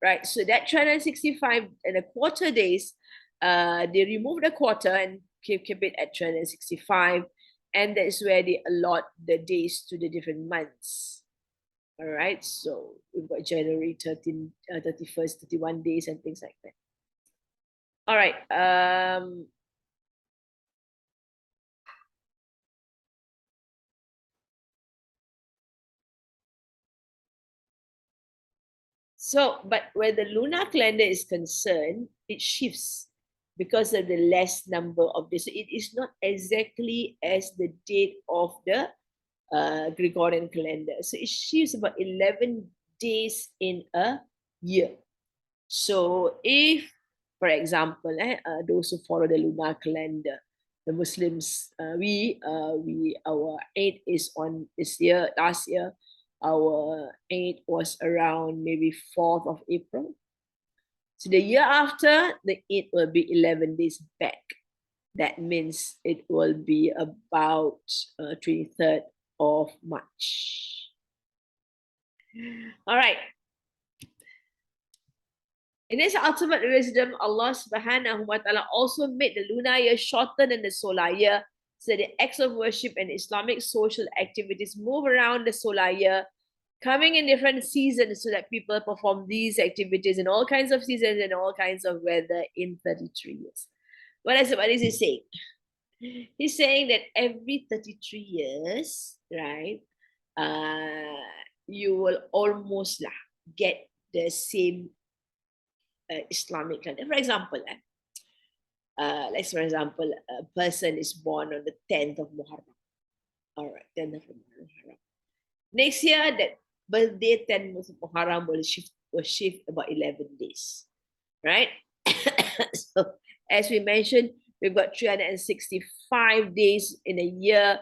Right, so that 365 and a quarter days, they remove the quarter and keep it at 365, and that's where they allot the days to the different months. All right, so we've got January 13, 31st, 31 days and things like that. All right. So, but where the lunar calendar is concerned, it shifts because of the less number of days. So it is not exactly as the date of the Gregorian calendar. So it shifts about 11 days in a year. So if, for example, those who follow the lunar calendar, the Muslims, our Eid is on this year. Last year, our Eid was around maybe 4th of April. So the year after, the Eid will be 11 days back. That means it will be about 23rd of March. All right. In His ultimate wisdom, Allah subhanahu wa ta'ala also made the lunar year shorter than the solar year, so the acts of worship and Islamic social activities move around the solar year, coming in different seasons so that people perform these activities in all kinds of seasons and all kinds of weather in 33 years. What is he saying? He's saying that every 33 years, right, you will almost get the same Islamic calendar. For example, for example, a person is born on the 10th of Muharram. All right, 10th of Muharram. Next year, that birthday 10th of Muharram will shift about 11 days, right? So, as we mentioned, we've got 365 days in a year.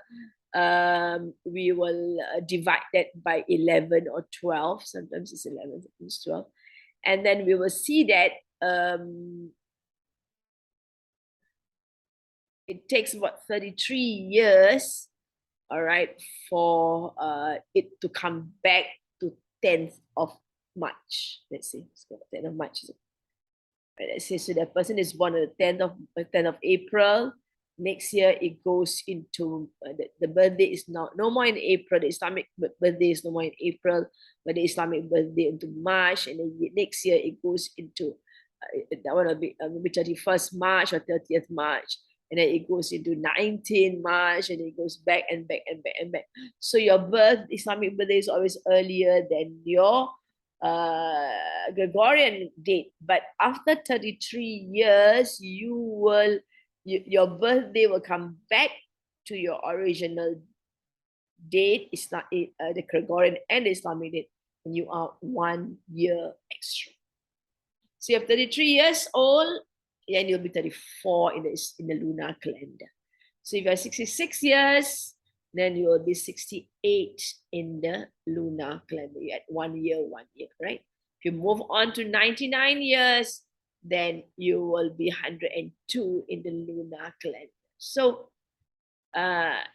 We will divide that by 11 or 12. Sometimes it's 11, sometimes 12. And then we will see that it takes about 33 years, all right, for it to come back to 10th of March. Let's see, 10th of March. Let's say, so the person is born on the 10th of April. Next year, it goes into, the birthday is no more in April. The Islamic birthday is no more in April, but the Islamic birthday into March. And then next year, it goes into, that one will be maybe 31st March or 30th March. And then it goes into 19 March, and it goes back and back and back and back. So your Islamic birthday is always earlier than your Gregorian date. But after 33 years, your birthday will come back to your original date. It's not the Gregorian and the Islamic date, and you are 1 year extra. So you're 33 years old, and you'll be 34 in the lunar calendar. So if you're 66 years, then you will be 68 in the lunar calendar. You had 1 year, right? If you move on to 99 years, then you will be 102 in the lunar calendar. So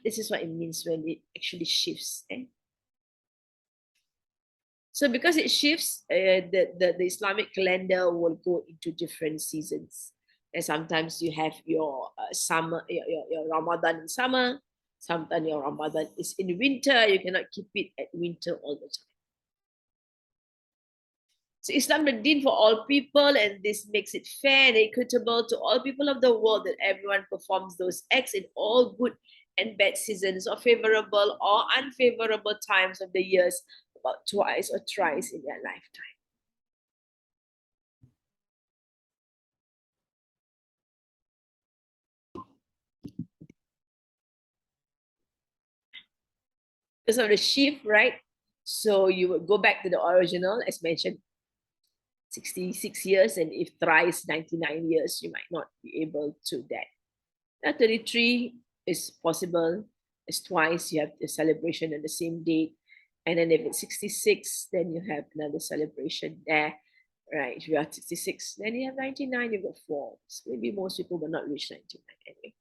this is what it means when it actually shifts. So because it shifts, the Islamic calendar will go into different seasons. And sometimes you have your summer, your Ramadan in summer. Sometimes your Ramadan is in winter. You cannot keep it at winter all the time. So Islam is deen for all people, and this makes it fair and equitable to all people of the world, that everyone performs those acts in all good and bad seasons, or favorable or unfavorable times of the years, about twice or thrice in their lifetime. because of the shift, right? So you would go back to the original, as mentioned, 66 years, and if thrice 99 years, you might not be able to that. Now 33 is possible, as twice you have the celebration on the same date. And then if it's 66, then you have another celebration there, right? If you are 66, then you have 99, you've got four. So maybe most people will not reach 99 anyway.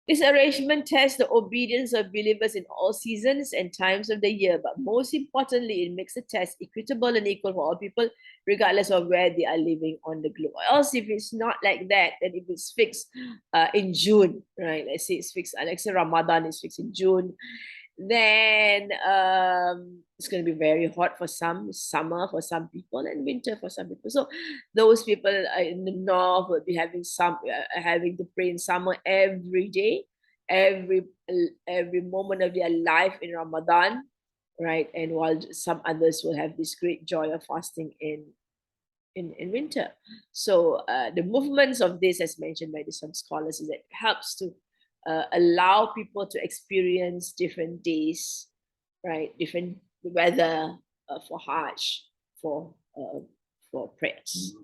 This arrangement tests the obedience of believers in all seasons and times of the year, but most importantly, it makes the test equitable and equal for all people, regardless of where they are living on the globe. Or else, if it's not like that, then if it's fixed in June, right? Let's say it's fixed, let's say Ramadan is fixed in June, then it's going to be very hot for some, summer for some people, and winter for some people. So those people in the north will be having having to pray in summer every day, every moment of their life in Ramadan, right? And while some others will have this great joy of fasting in winter. So the movements of this, as mentioned by some scholars, is that it helps to allow people to experience different days, right? Different weather for Hajj, for prayers,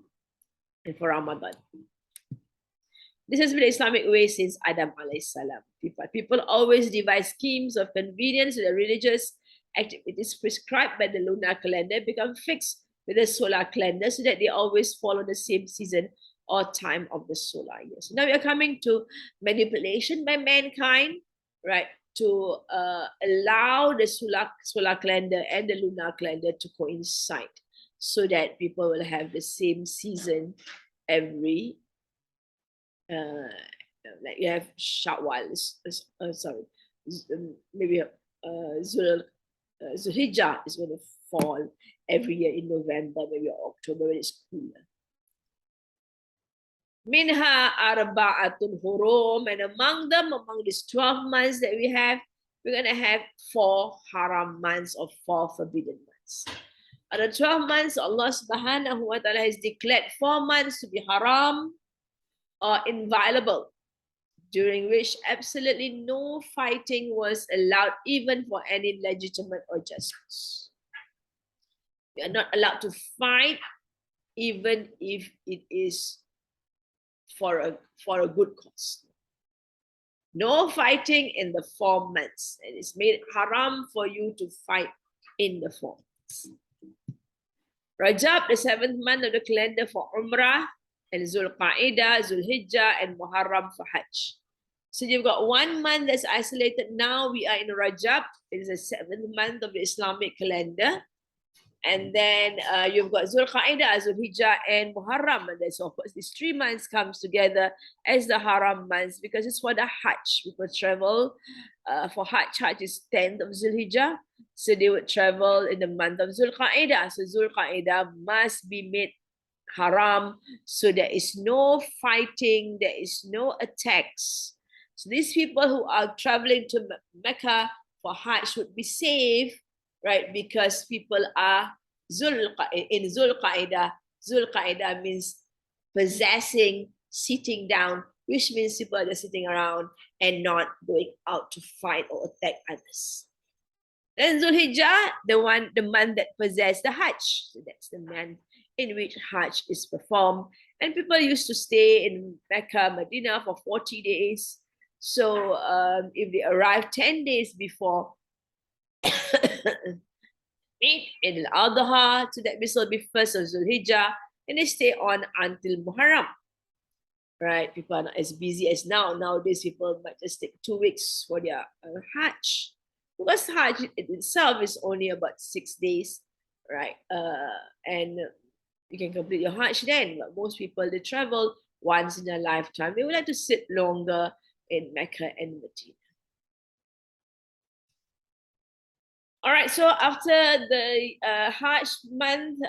and for Ramadan. This has been the Islamic way since Adam alayhi salam. People always devise schemes of convenience so the religious activities prescribed by the lunar calendar become fixed with the solar calendar so that they always follow the same season or time of the solar year. So now we are coming to manipulation by mankind, right, to allow the solar calendar and the lunar calendar to coincide so that people will have the same season every like you have Shawwal, maybe Zulhijjah is going to fall every year in November, maybe October when it's cooler. Minha arba'atun hurum, and among them, among these 12 months that we have, we're going to have 4 haram months or 4 forbidden months. Out of 12 months, Allah subhanahu wa ta'ala has declared 4 months to be haram or inviolable, during which absolutely no fighting was allowed, even for any legitimate or just cause. We are not allowed to fight, even if it is for a good cause. No fighting in the 4 months. It is made haram for you to fight in the 4 months. Rajab, the 7th month of the calendar for Umrah, and Zulqa'dah, Zulhijjah, and Muharram for Hajj. So you've got 1 month that's isolated. Now we are in Rajab. It is the 7th month of the Islamic calendar. And then you've got Zulqa'dah, Zulhijjah, and Muharram. And then, so of course, these 3 months comes together as the haram months because it's for the Hajj. People travel for Hajj. Hajj is 10th of Zulhijjah. So they would travel in the month of Zulqa'dah. So Zulqa'dah must be made haram. So there is no fighting. There is no attacks. So these people who are traveling to Mecca for Hajj would be safe, right? Because people are in Zulqa'dah. Zulqa'dah means possessing, sitting down, which means people are just sitting around and not going out to fight or attack others. Then Zulhijjah, the month that possessed the Hajj. So that's the month in which Hajj is performed. And people used to stay in Mecca, Medina for 40 days. So if they arrive 10 days before Eid al-Adha, so that this will be 1st of Zulhijjah, and they stay on until Muharram. Right? People are not as busy as now. Nowadays, people might just take 2 weeks for their Hajj. Because Hajj itself is only about 6 days, right? And you can complete your Hajj then. But most people, they travel once in a lifetime. They would like to sit longer in Mecca and Medina. All right, so after the Hajj month,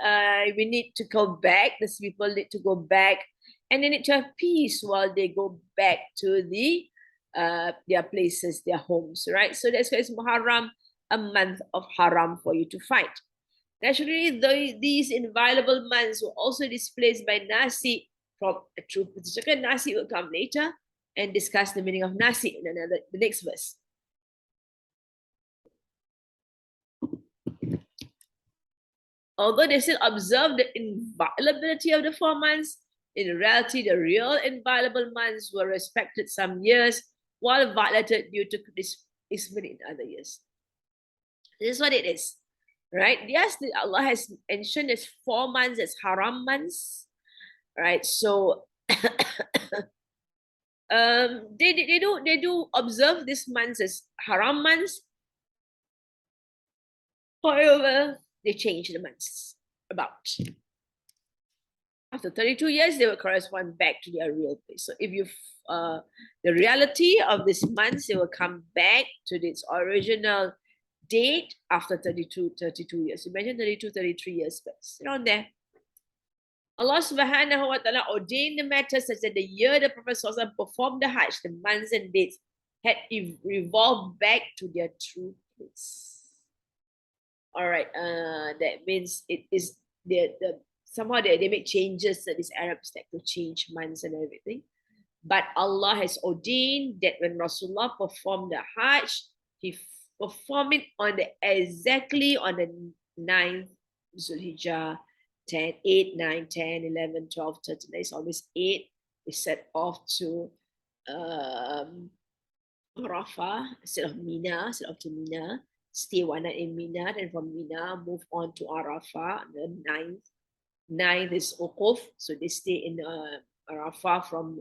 we need to go back. These people need to go back, and they need to have peace while they go back to their places, their homes, right? So that's why it's Muharram, a month of haram for you to fight. Naturally, these inviolable months were also displaced by Nasi from a true position. Nasi will come later and discuss the meaning of Nasi in the next verse. Although they still observed the inviolability of the 4 months, in reality, the real inviolable months were respected some years, while violated due to discipline in other years. This is what it is, right? Yes, Allah has mentioned it's 4 months as haram months, right? So they do observe these months as haram months. However, they change the months about. After 32 years, they will correspond back to their real place. So if you, the reality of these months, they will come back to its original date after 32 years. Imagine 32, 33 years, but it's around there. Allah subhanahu wa ta'ala ordained the matter such that the year the Prophet performed the Hajj, the months and dates had revolved back to their true place. All right, that means it is the somehow they make changes that these Arabs that to change months and everything. But Allah has ordained that when Rasulullah performed the Hajj, he performed it on the exactly on the 9th Zulhijjah, 10, 8, 9, 10, 11, 12, 13. It's always 8. We set off to Arafah instead of Mina, to Mina. Stay one night in Mina, then from Mina move on to Arafah. The 9th is Uquf, so they stay in Arafah from.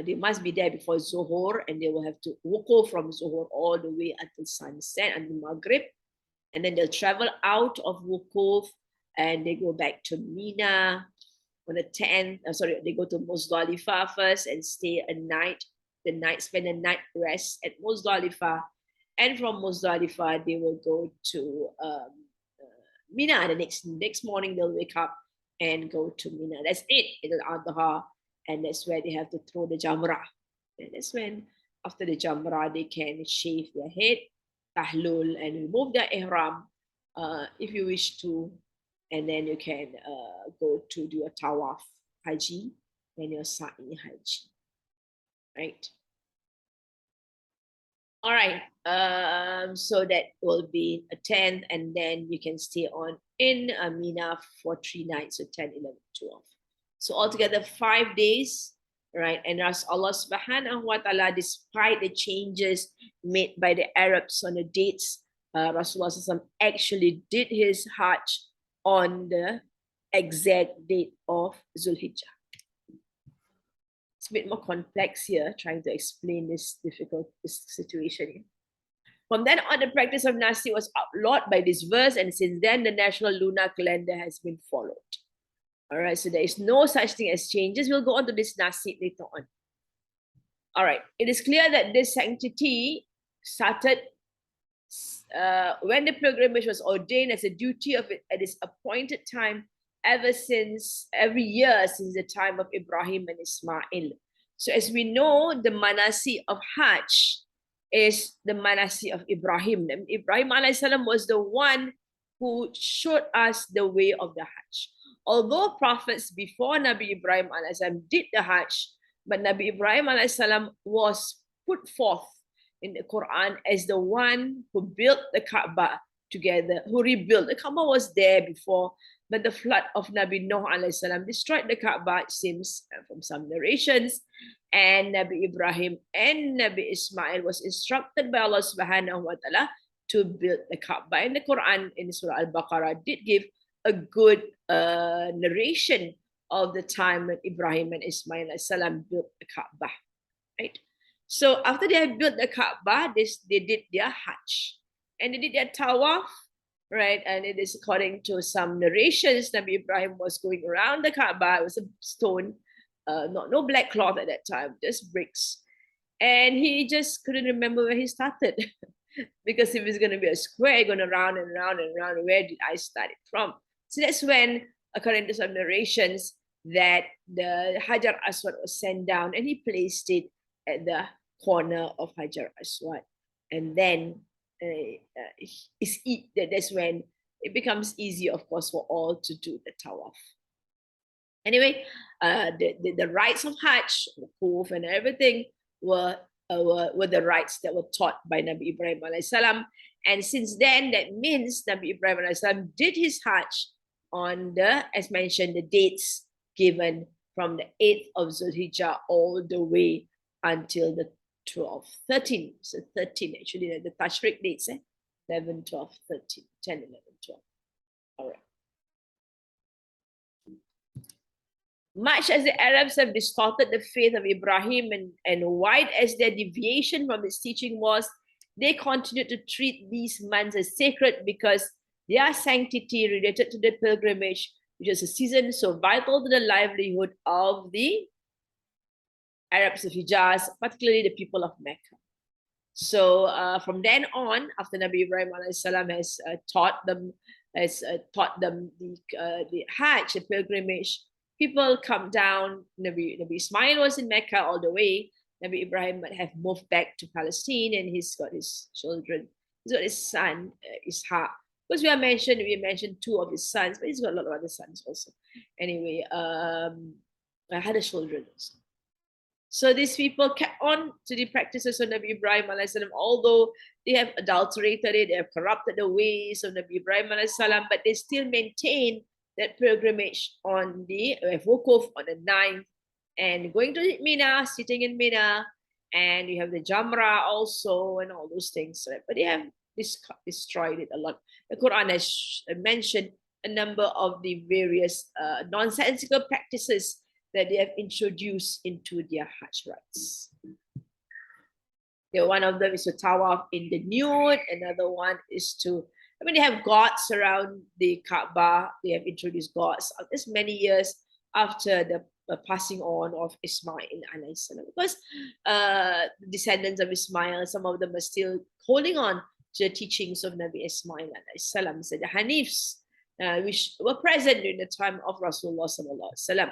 They must be there before Zuhur, and they will have to Uquf from Zuhur all the way until sunset, until Maghrib, and then they'll travel out of Wuquf and they go back to Mina on the 10th. They go to Muzdalifah first and stay a night. Spend a night rest at Muzdalifah, and from Muzdalifah they will go to Mina. The next morning they'll wake up and go to Mina. That's it. Idul Adha, and that's where they have to throw the jamrah. And that's when after the jamrah they can shave their head, tahlul, and remove their ihram if you wish to, and then you can go to do a tawaf haji and your sa'i haji, right? All right, so that will be a 10th, and then you can stay on in Mina for 3 nights, so 10, 11, 12. So altogether 5 days, right? And as Allah subhanahu wa ta'ala, despite the changes made by the Arabs on the dates, Rasulullah actually did his Hajj on the exact date of Zulhijjah. It's a bit more complex here, trying to explain this difficult situation. From then on, the practice of Nasi was outlawed by this verse, and since then, the national lunar calendar has been followed. All right, so there is no such thing as changes. We'll go on to this Nasi later on. All right, it is clear that this sanctity started when the pilgrimage was ordained as a duty of it at its appointed time, every year since the time of Ibrahim and Ismail. So as we know, the manasi of Hajj is the manasi of Ibrahim. Ibrahim alayhi salam was the one who showed us the way of the Hajj. Although prophets before Nabi Ibrahim alayhi salam did the Hajj, but Nabi Ibrahim alayhi salam was put forth in the Quran as the one who built the Kaaba together, who rebuilt. The Kaaba was there before, but the flood of Nabi Nuh alayhi salam destroyed the Kaaba, it seems, from some narrations. And Nabi Ibrahim and Nabi Ismail was instructed by Allah subhanahu wa ta'ala to build the Kaaba. And the Quran in Surah Al-Baqarah did give a good narration of the time when Ibrahim and Ismail alayhi salam built the Kaaba, right? So after they had built the Kaaba, they did their Hajj and they did their Tawaf, right? And it is according to some narrations, Nabi Ibrahim was going around the Kaaba. It was a stone, no black cloth at that time, just bricks. And he just couldn't remember where he started. Because if it's going to be a square, going around and around and around, where did I start it from? So that's when, according to some narrations, that the Hajar Aswad was sent down and he placed it at the corner of Hajar Aswad, and then that's when it becomes easy, of course, for all to do the tawaf. Anyway, the rites of Hajj, the Kuf and everything were the rites that were taught by Nabi Ibrahim alayhi salam. And since then, that means Nabi Ibrahim alayhi salam did his Hajj on the, as mentioned, the dates given from the 8th of Zulhijjah all the way until the 12th, 13. So 13 actually, the Tashriq dates, 11, 12, 13, 10, 11, 12. All right. Much as the Arabs have distorted the faith of Ibrahim and wide as their deviation from its teaching was, they continued to treat these months as sacred because their sanctity related to the pilgrimage, which is a season so vital to the livelihood of the Arabs of Hijaz, particularly the people of Mecca. So from then on, after Nabi Ibrahim salam has taught them the Hajj, the pilgrimage, people come down. Nabi Ismail was in Mecca all the way. Nabi Ibrahim might have moved back to Palestine, and he's got his children. He's got his son, Ishaq. Because we mentioned two of his sons, but he's got a lot of other sons also. Anyway, I had a children also. So these people kept on to the practices of Nabi Ibrahim salam, although they have adulterated it, they have corrupted the ways of Nabi Ibrahim salam, but they still maintain that pilgrimage on the Wukuf on the 9th, and going to Mina, sitting in Mina, and you have the Jamra also, and all those things. Right? But they have destroyed it a lot. The Quran has mentioned a number of the various nonsensical practices that they have introduced into their Hajj rites. One of them is to tawaf in the nude. Another one is to, they have gods around the Kaaba. They have introduced gods. This many years after the passing on of Ismail alayhi salam. Because the descendants of Ismail, some of them are still holding on to the teachings of Nabi Ismail alayhi salam. So the Hanifs, which were present during the time of Rasulullah sallallahu alaihi wasallam.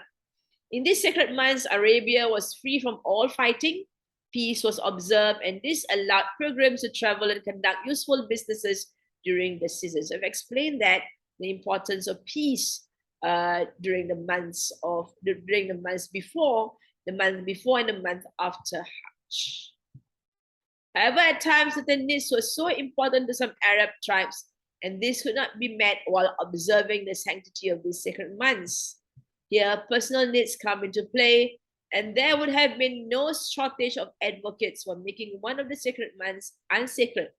In these sacred months, Arabia was free from all fighting. Peace was observed, and this allowed pilgrims to travel and conduct useful businesses during the seasons. I've explained that the importance of peace during the months before, and the month after Hajj. However, at times, certain needs were so important to some Arab tribes, and this could not be met while observing the sanctity of these sacred months. Here, personal needs come into play, and there would have been no shortage of advocates for making one of the sacred months unsacred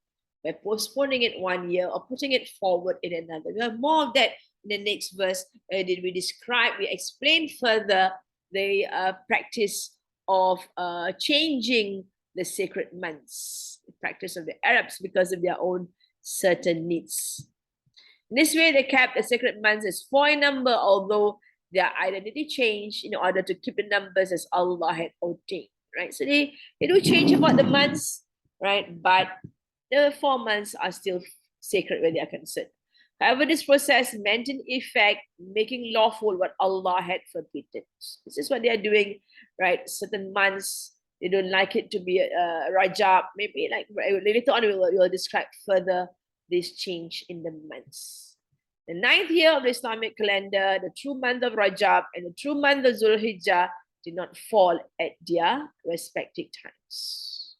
by postponing it 1 year or putting it forward in another. We have more of that in the next verse. We explain further the practice of changing the sacred months, the practice of the Arabs because of their own certain needs. In this way, they kept the sacred months as 4 in number, although their identity changed in order to keep the numbers as Allah had ordained, right? So they do change about the months, right? But the 4 months are still sacred where they are concerned. However, this process meant in effect making lawful what Allah had forbidden. This is what they are doing, right? Certain months, they don't like it to be Rajab. Maybe like later on, we'll describe further this change in the months. The 9th year of the Islamic calendar, the true month of Rajab and the true month of Zulhijjah did not fall at their respective times.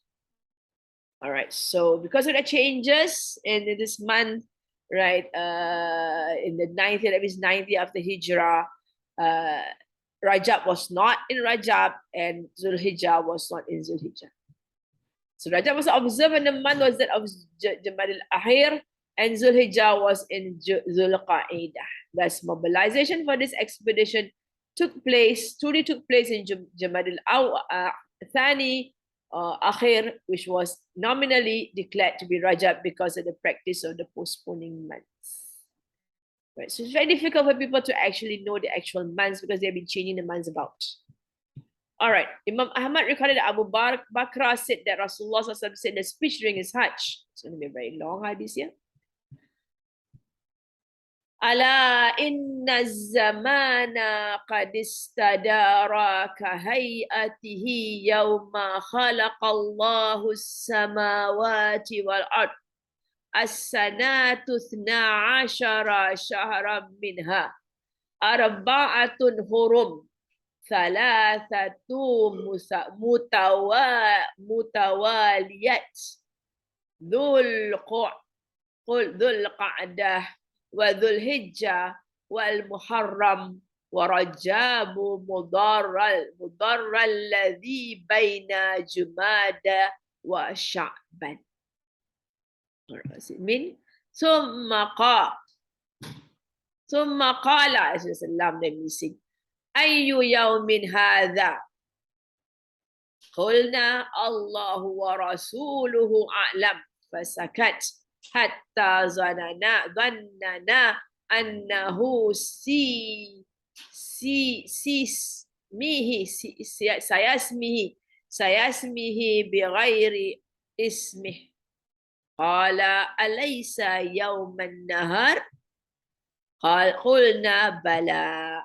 All right, so because of the changes in this month, right, in the 9th year, that is 9th year after Hijrah, Rajab was not in Rajab and Zulhijjah was not in Zulhijjah. So Rajab was observed and the month was that of Jamad al-Akhir, and Zulhijjah was in Zulqa'edah. Thus, mobilization for this expedition truly took place in Jamad al-Thani, Akhir, which was nominally declared to be Rajab because of the practice of the postponing months. Right, so it's very difficult for people to actually know the actual months because they've been changing the months about. All right, Imam Ahmad recorded that Abu Bakr said that Rasulullah said in the speech during his Hajj. It's going to be a very long hadith here. Ala inna zamana qad istadara ka hayatihi yawma khalaqallahu as-samawati wal ard. As-sanatu 12 shahran minha arba'atun hurum thalathatu mutawaliyat dhul qa'dah wa dhul hijjah والمحرم ورجاب مضر الذي بين جمادى وشعبان. What does it mean? ثم قال أي يوم هذا؟ قلنا الله ورسوله أعلم فسكت حتى ظننا أنه سيسميه بغير اسمه. قال أليس يوم النهر؟ قلنا بلى.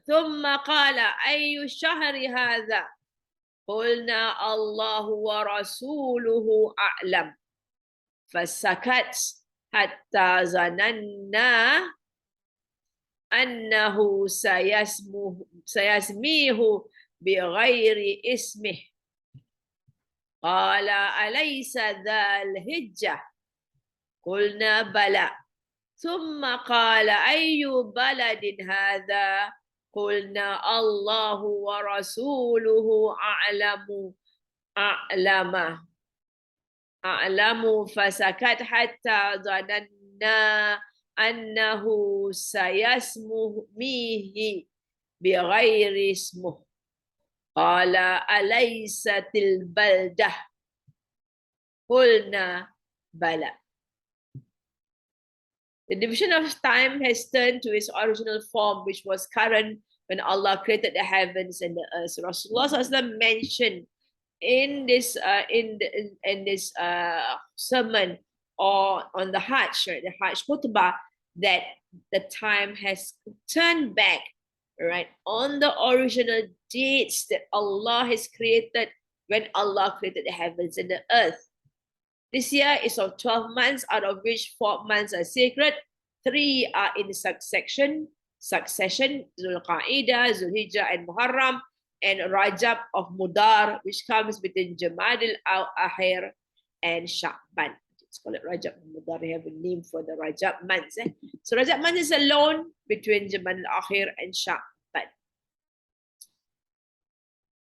ثم قال أي الشهر هذا؟ قلنا الله ورسوله أعلم فسكت حتى ظننا أنه سيسميه بغير اسمه. قال أليس ذا الحجة؟ قلنا بلى. ثم قال أي بلد هذا؟ قلنا الله ورسوله أعلم فسكت حتى ظننا أنه سيسميه بغير اسمه. قال أليست البلدة؟ قلنا بلى. The division of time has turned to its original form, which was current when Allah created the heavens and the earth. Rasulullah mentioned in this sermon or on the Hajj, right, the Hajj khutbah, that the time has turned back, right, on the original dates that Allah has created when Allah created the heavens and the earth. This year is of 12 months, out of which 4 months are sacred. 3 are in succession, Zulqa'dah, Zulhijjah, and Muharram, and Rajab of Mudar, which comes between Jamad al-Akhir and Sha'ban. Let's call it Rajab and Mudar. They have a name for the Rajab months. So Rajab month is alone between Jamad al-Akhir and Sha'ban.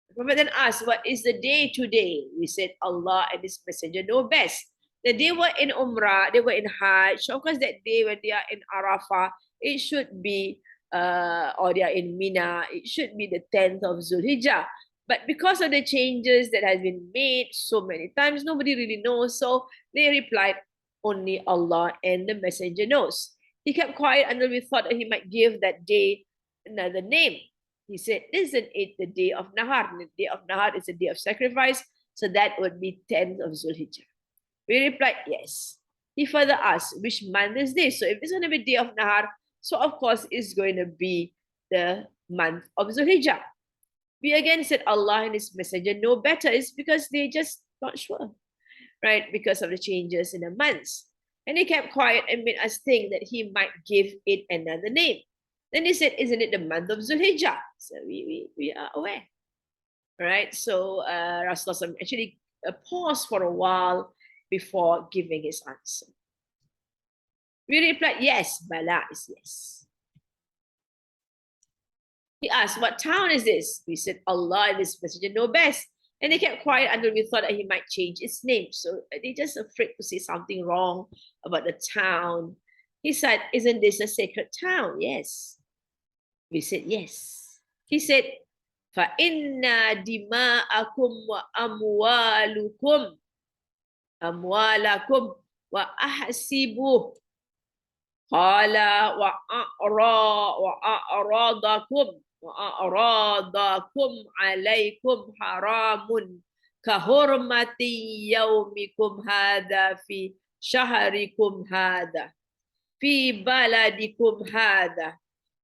The Prophet then asked, what is the day today? We said, Allah and His Messenger know best. The day were in Umrah, they were in Hajj. Of course, that day when they are in Arafah, it should be, or they are in Mina, it should be the 10th of Zulhijjah. But because of the changes that has been made so many times, nobody really knows. So they replied, only Allah and the Messenger knows. He kept quiet until we thought that he might give that day another name. He said, isn't it the day of Nahar? The day of Nahar is a day of sacrifice. So that would be 10th of Zulhijjah. We replied, yes. He further asked, which month is this? So if it's going to be day of Nahar, so of course it's going to be the month of Zulhijjah. We again said, Allah and His Messenger know better. It's because they just not sure, right? Because of the changes in the months. And he kept quiet and made us think that he might give it another name. Then he said, isn't it the month of Zulhijjah? So we are aware, right? So Rasulullah actually paused for a while before giving his answer. We replied, yes, Bala is yes. He asked, what town is this? We said, Allah and His Messenger know best. And they kept quiet until we thought that he might change its name. So they just afraid to say something wrong about the town. He said, isn't this a sacred town? Yes. We said, yes. He said, فَإِنَّ دِمَاءَكُمْ وَأَمْوَالَكُمْ وَأَحْسِبُهُ قَالَ وَأَعْرَاضَكُمْ عَلَيْكُمْ حَرَامٌ كَحُرْمَةِ يَوْمِكُمْ هَذَا فِي شَهْرِكُمْ هَذَا فِي بَلَدِكُمْ هَذَا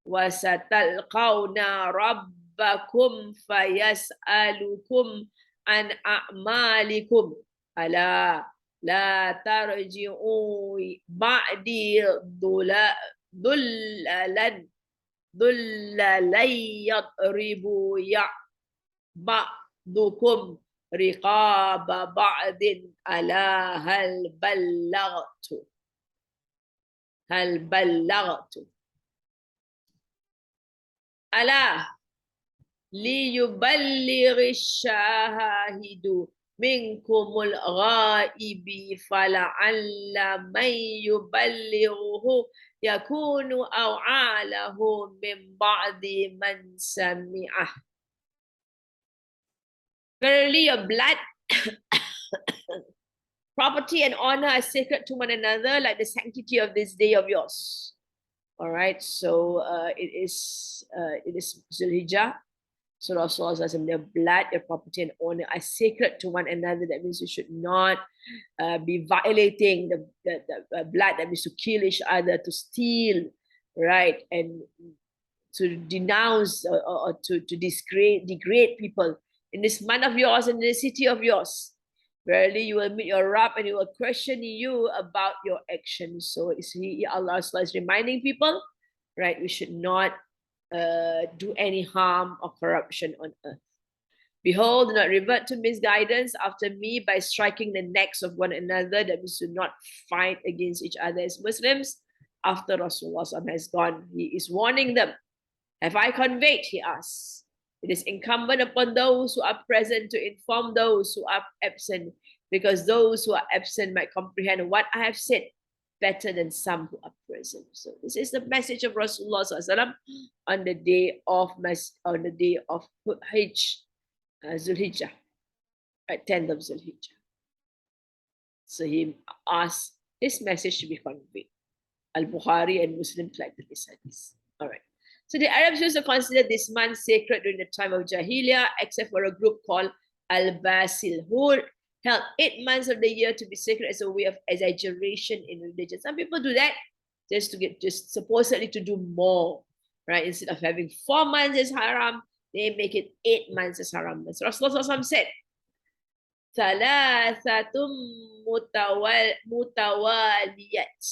وَسَتَلْقَوْنَ رَبَّكُمْ فَيَسْأَلُكُمْ عَنْ أَعْمَالِكُمْ أَلَا لَا تَرْجِعُوا بَعْدِي ذُلَّلًا يَضْرِبُ بَعْضُكُمْ رِقَابَ بَعْضٍ أَلَا هَلْ بَلَّغْتُ ألا ليبلغ الشاهد منكم الغائب فلعل من يبلغه يكون أوعى له من بعد من سمعه. Verily your blood, property and honor are sacred to one another like the sanctity of this day of yours. All right, so it is Zulhijjah. So Rasulullah says, their blood, their property and honor are sacred to one another. That means you should not be violating the blood. That means to kill each other, to steal, right? And to denounce or to degrade people. In this month of yours and in the city of yours, verily you will meet your Rabb and he will question you about your actions. So Allah is reminding people, right? We should not do any harm or corruption on earth. Behold, do not revert to misguidance after me by striking the necks of one another, that we should not fight against each other as Muslims after Rasulullah has gone. He is warning them. Have I conveyed? He asks. It is incumbent upon those who are present to inform those who are absent, because those who are absent might comprehend what I have said better than some who are present. So this is the message of Rasulullah on the day of Zulhijjah, 10th of Zulhijjah. So he asked this message to be conveyed. Al-Bukhari and Muslim collected this hadith. All right. So the Arabs used to consider this month sacred during the time of Jahiliyyah, except for a group called Al-Basil, who held 8 months of the year to be sacred as a way of exaggeration in religion. Some people do that just supposedly to do more, right? Instead of having 4 months as haram, they make it 8 months as haram. So Rasulullah said, ثلاثة متواليات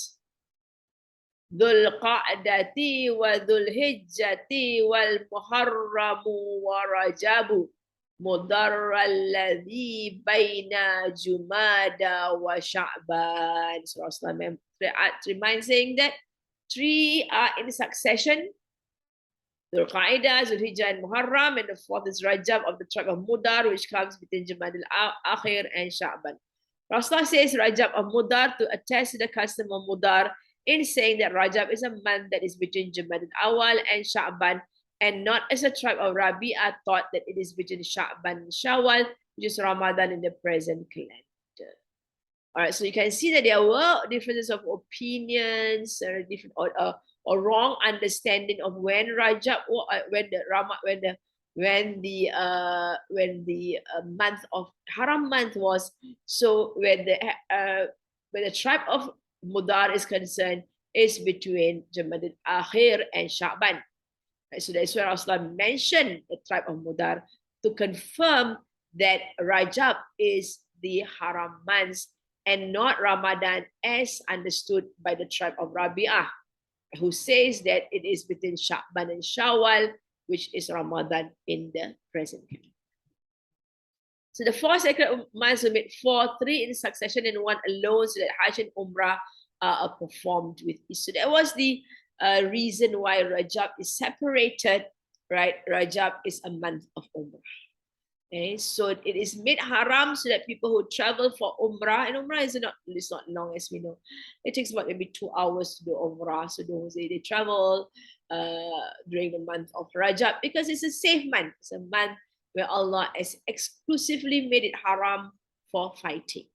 ذو القعدة وذو الحجة والمحرم ورجب مضر الذي بين جمادى وشعبان. So Rasulullah reminds saying that 3 are in succession: Dhul Qaeda, Zulhijjah, and Muharram, and the 4th is Rajab of the tribe of Mudar, which comes between Jamad al-Akhir and Sha'ban. Rasulullah says Rajab of Mudar to attest to the custom of Mudar in saying that Rajab is a month that is between Jamad al-Awal and Sha'ban, and not as a tribe of Rabi'ah thought that it is between Sha'ban and Shawwal, which is Ramadan in the present calendar. All right, so you can see that there were differences of opinions, different or wrong understanding of when Rajab, when the month of Haram month was. So when the tribe of Mudar is concerned, is between Jamad al-Akhir and Sha'ban. Right, so that's where Rasulullah mentioned the tribe of Mudar to confirm that Rajab is the Haram months and not Ramadan as understood by the tribe of Rabi'ah, who says that it is between Sha'ban and Shawwal, which is Ramadan in the present calendar. So the 4 sacred months were made 3 in succession and 1 alone, so that Hajj and Umrah are performed with ease. So that was the reason why Rajab is separated, right? Rajab is a month of Umrah. Okay, so it is made haram so that people who travel for Umrah, and Umrah is not long, as we know. It takes about maybe 2 hours to do Umrah. So those they travel during the month of Rajab because it's a safe month. It's a month where Allah has exclusively made it haram for fighting.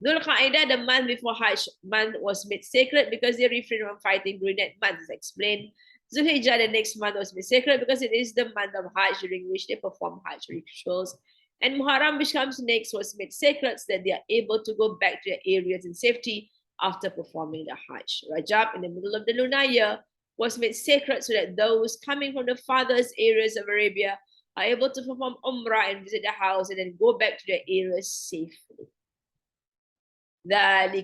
Dhul Qaeda, the month before Hajj month, was made sacred because they refrained from fighting during that month, as explained. Zulhijjah, the next month, was made sacred because it is the month of Hajj during which they perform Hajj rituals. And Muharram, which comes next, was made sacred so that they are able to go back to their areas in safety after performing the Hajj. Rajab, in the middle of the lunar year, was made sacred so that those coming from the farthest areas of Arabia are able to perform Umrah and visit the house and then go back to their areas safely. That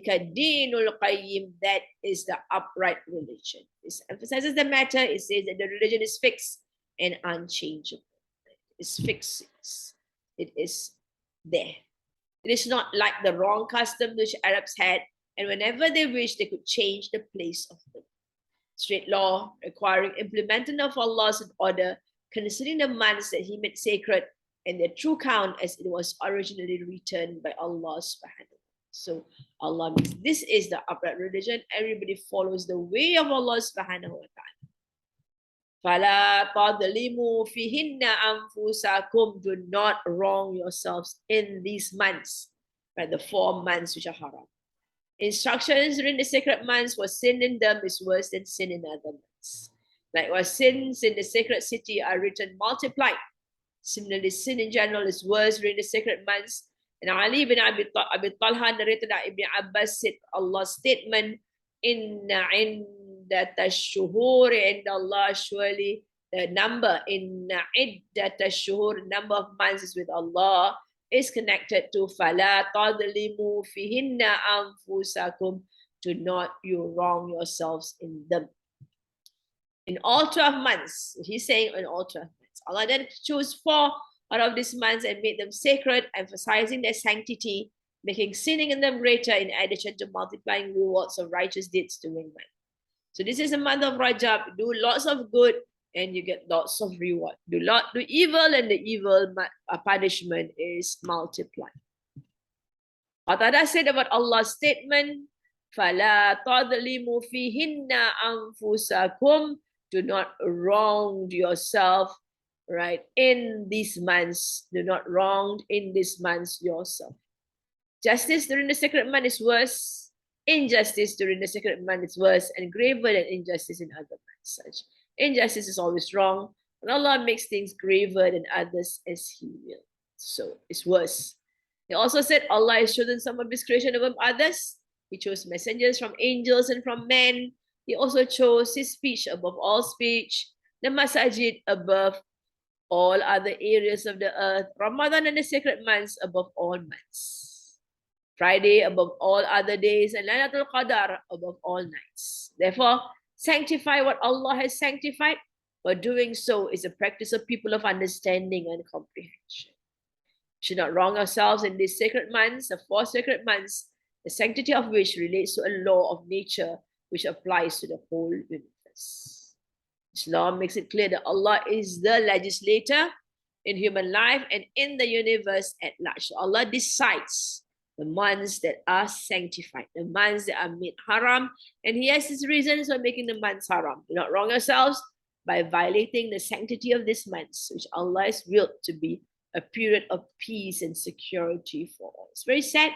is the upright religion. This emphasizes the matter. It says that the religion is fixed and unchangeable. It's fixed. It is there. It is not like the wrong custom which Arabs had, and whenever they wish, they could change the place of them. straight law requiring implementing of Allah's order considering the months that He made sacred and their true count as it was originally written by Allah subhanahu wa ta'ala. So Allah means this is the upright religion. Everybody follows the way of Allah subhanahu wa ta'ala. فَلَا تَظْلِمُوا فِيهِنَّ أَنفُسَكُمْ. Do not wrong yourselves in these months, right? The 4 months which are haram. Instructions during the sacred months was sin in them is worse than sin in other months. Likewise, sins in the sacred city are written multiplied. Similarly, sin in general is worse during the sacred months. And Ali bin Abi Talha narrated that Ibn Abbas said Allah's statement, Inna iddata shuhur inda Allah, surely the number, Inna iddata shuhur, number of months is with Allah, is connected to Fala tadlimu fihinna anfusakum. Do not you wrong yourselves in them. In all 12 months, he's saying in all 12 months, Allah then chose 4 out of these months and made them sacred, emphasizing their sanctity, making sinning in them greater in addition to multiplying rewards of righteous deeds during month. So this is a month of Rajab. Do lots of good and you get lots of reward. Do evil and the evil punishment is multiplied. Qatada said about Allah's statement, فَلَا تَظْلِمُوا فِيهِنَّ أَنفُسَكُمْ. Do not wrong yourself, right, in these months. Do not wrong in these months yourself. Justice during the sacred month is worse. Injustice during the sacred month is worse and graver than injustice in other months. Such injustice is always wrong, and Allah makes things graver than others as He will. So it's worse. He also said Allah has chosen some of His creation above others. He chose messengers from angels and from men. He also chose His speech above all speech, the masajid above all other areas of the earth, Ramadan and the sacred months above all months, Friday above all other days, and Laylatul Qadar above all nights. Therefore, sanctify what Allah has sanctified, for doing so is a practice of people of understanding and comprehension. We should not wrong ourselves in these sacred months, the 4 sacred months, the sanctity of which relates to a law of nature which applies to the whole universe. Islam makes it clear that Allah is the legislator in human life and in the universe at large. So Allah decides the months that are sanctified, the months that are made haram, and He has His reasons for making the months haram. Do not wrong yourselves by violating the sanctity of these months, which Allah has willed to be a period of peace and security for all. It's very sad.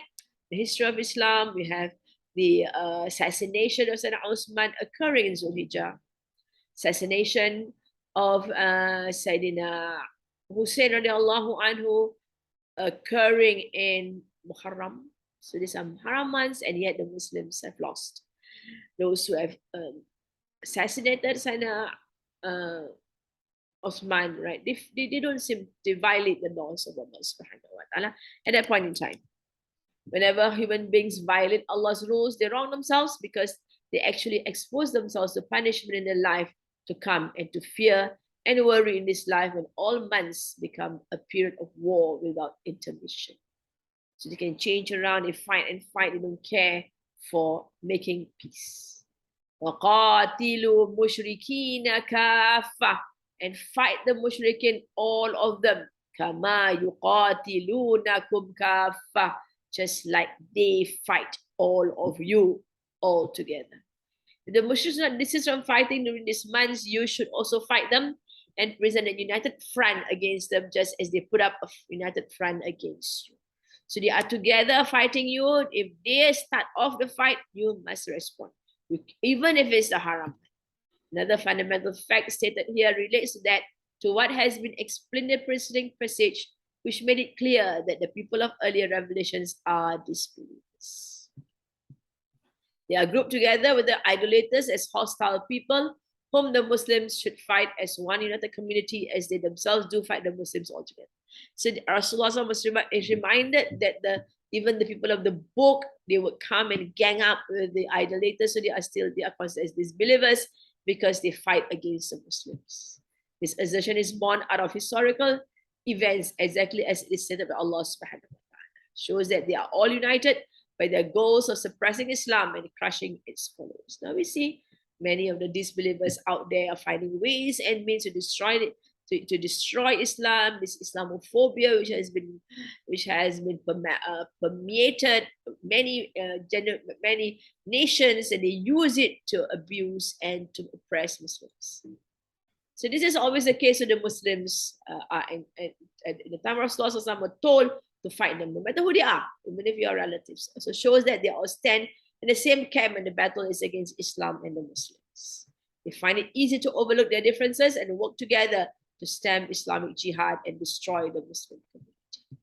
The history of Islam, we have the assassination of Sayyidina Osman occurring in Zulhijjah, assassination of Sayyidina Hussein radiallahu anhu occurring in Muharram. So these are Muharram months, and yet the Muslims have lost. Those who have assassinated Sayyidina Osman, right? They don't seem to violate the laws of Allah subhanahu wa ta'ala at that point in time. Whenever human beings violate Allah's rules, they wrong themselves because they actually expose themselves to punishment in their life to come and to fear and worry in this life when all months become a period of war without intermission. So they can change around, they fight and fight, they don't care for making peace. وَقَاتِلُوا مُشْرِكِينَ كَافَّةً. And fight the mushrikeen, all of them. كَمَا يُقَاتِلُونَكُمْ كَافَّةً. Just like they fight all of you all together. If the mushriks do not desist from fighting during these months, you should also fight them and present a united front against them, just as they put up a united front against you. So they are together fighting you. If they start off the fight, you must respond, even if it's a haram. Another fundamental fact stated here relates to that, to what has been explained in the preceding passage, which made it clear that the people of earlier revelations are disbelievers. They are grouped together with the idolaters as hostile people, whom the Muslims should fight as one united community, as they themselves do fight the Muslims altogether. So Rasulullah is reminded that even the people of the book, they would come and gang up with the idolaters, so they are considered as disbelievers because they fight against the Muslims. This assertion is born out of historical events, exactly as it is stated by Allah subhanahu wa ta'ala. Shows that they are all united by their goals of suppressing Islam and crushing its followers. Now we see many of the disbelievers out there are finding ways and means to destroy it, to destroy Islam, this Islamophobia which has been permeated many nations, and they use it to abuse and to oppress Muslims. So this is always the case with the Muslims. In the time of Rasulullah were told to fight them, no matter who they are, even if you are relatives. So it shows that they all stand in the same camp when the battle is against Islam and the Muslims. They find it easy to overlook their differences and work together to stem Islamic jihad and destroy the Muslim community.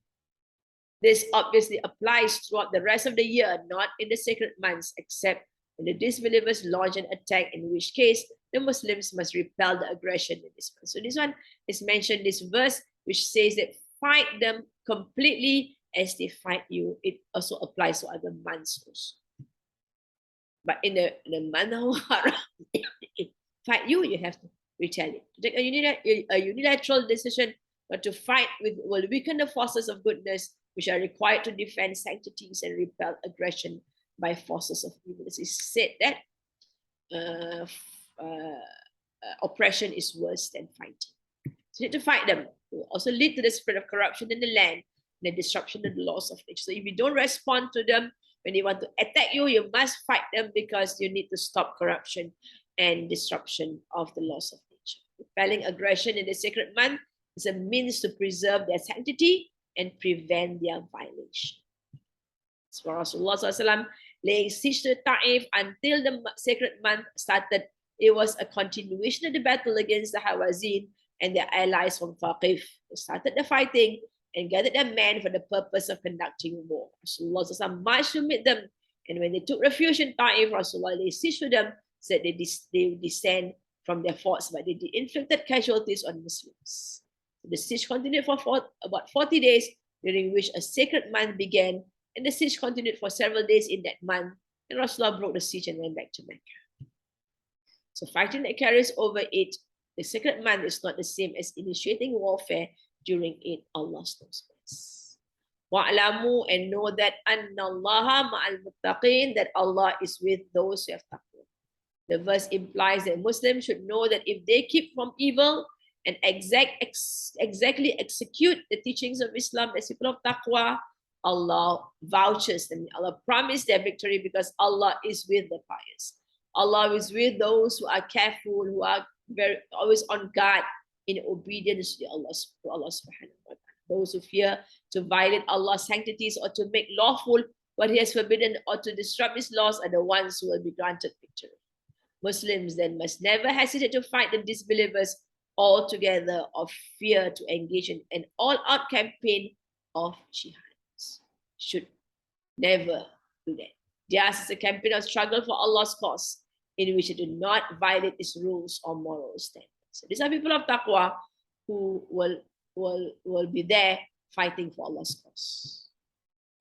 This obviously applies throughout the rest of the year, not in the sacred months, except when the disbelievers launch an attack, in which case the Muslims must repel the aggression in this month. So this one is mentioned, this verse, which says that fight them completely as they fight you. It also applies to other months also. But in the month of Haram, fight you, you have to retaliate. To take a unilateral decision, but to fight will weaken the forces of goodness, which are required to defend sanctities and repel aggression by forces of evil. It is said that oppression is worse than fighting. So you need to fight them. It will also lead to the spread of corruption in the land and the disruption of the laws of nature. So if you don't respond to them when they want to attack you, you must fight them, because you need to stop corruption and disruption of the laws of nature. Repelling aggression in the sacred month is a means to preserve their sanctity and prevent their violation. So Rasulullah laying siege to Ta'if until the sacred month started, it was a continuation of the battle against the Hawazin and their allies from Thaqif. They started the fighting and gathered their men for the purpose of conducting war. Rasulullah marched to meet them, and when they took refuge in Ta'if, Rasulullah laid siege to them, said they descend from their forts, but they inflicted casualties on Muslims. The siege continued for about 40 days, during which a sacred month began, and the siege continued for several days in that month, and Rasulullah broke the siege and went back to Mecca. So fighting that carries over it, the sacred month, is not the same as initiating warfare during it. Allah knows best. Wa'alamu, and know that annallaha ma'al muttaqin, that Allah is with those who have taqwa. The verse implies that Muslims should know that if they keep from evil and exactly execute the teachings of Islam as people of taqwa, Allah vouches them. Allah promised their victory, because Allah is with the pious. Allah is with those who are careful, who are always on guard in obedience to Allah subhanahu wa ta'ala. Those who fear to violate Allah's sanctities or to make lawful what He has forbidden or to disrupt His laws are the ones who will be granted victory. Muslims then must never hesitate to fight the disbelievers altogether, or fear to engage in an all-out campaign of jihad. Should never do that. Theirs is a campaign of struggle for Allah's cause, in which they do not violate His rules or moral standards. So these are people of taqwa who will be there fighting for Allah's cause.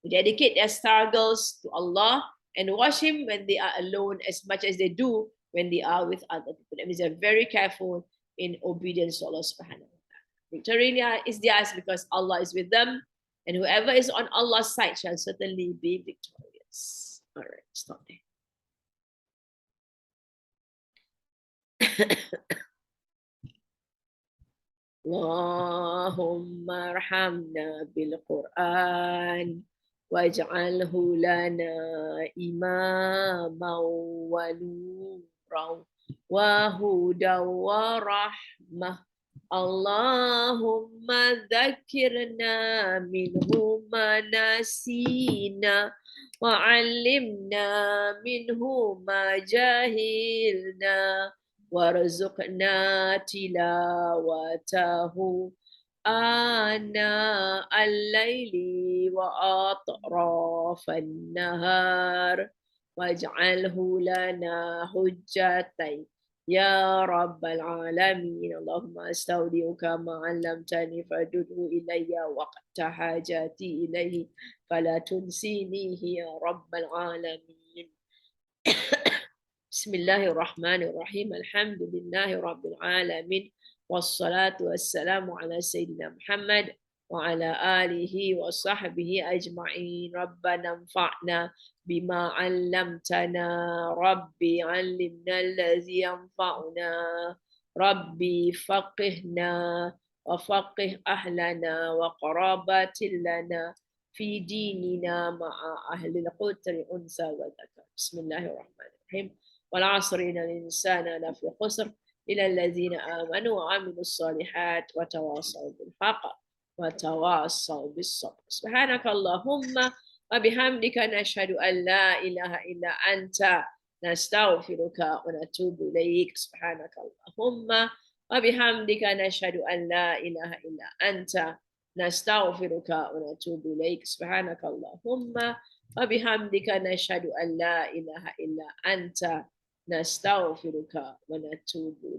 They dedicate their struggles to Allah and worship Him when they are alone as much as they do when they are with other people. That means they're very careful in obedience to Allah subhanahu wa ta'ala. Victory is theirs because Allah is with them, and whoever is on Allah's side shall certainly be victorious. All right, stop there. Allahumma arhamna bil Quran waj'alhu lana imaman wa nuran wa hudan wa rahmah. Allahumma dhakkirna minhu ma nasina wa 'allimna minhu ma jahilna warzuqna tilawatahu ana al-laili wa atrafan nahar waj'alhu lana hujjatan ya rabbal alamin. Allahumma astaudiuka ma 'allamtani fadudhu ilayya waqta hajati ilayhi fala tunsinihi ya rabbal alamin. Bismillahirrahmanirrahim. Alhamdulillahi rabbil alamin. Wassalatu wassalamu ala sayyidina Muhammad وعلى آله وصحبه أجمعين. ربنا انفعنا بما علمتنا، ربي علمنا الذي ينفعنا، ربي فقهنا وفقه أهلنا وقرابات لنا في ديننا مع أهل القدر أنثى وذكر. بسم الله الرحمن الرحيم. والعصر إن الإنسان لفي خسر إلى الذين آمنوا وعملوا الصالحات وتواصوا بالحق وتواصوا بالصبر. سبحانك اللهم وبحمدك نشهد أن لا إله إلا أنت نستغفرك ونتوب إليك. سبحانك اللهم وبحمدك نشهد أن لا إله إلا أنت نستغفرك ونتوب إليك. سبحانك اللهم وبحمدك نشهد أن لا إله إلا أنت نستغفرك ونتوب إليك.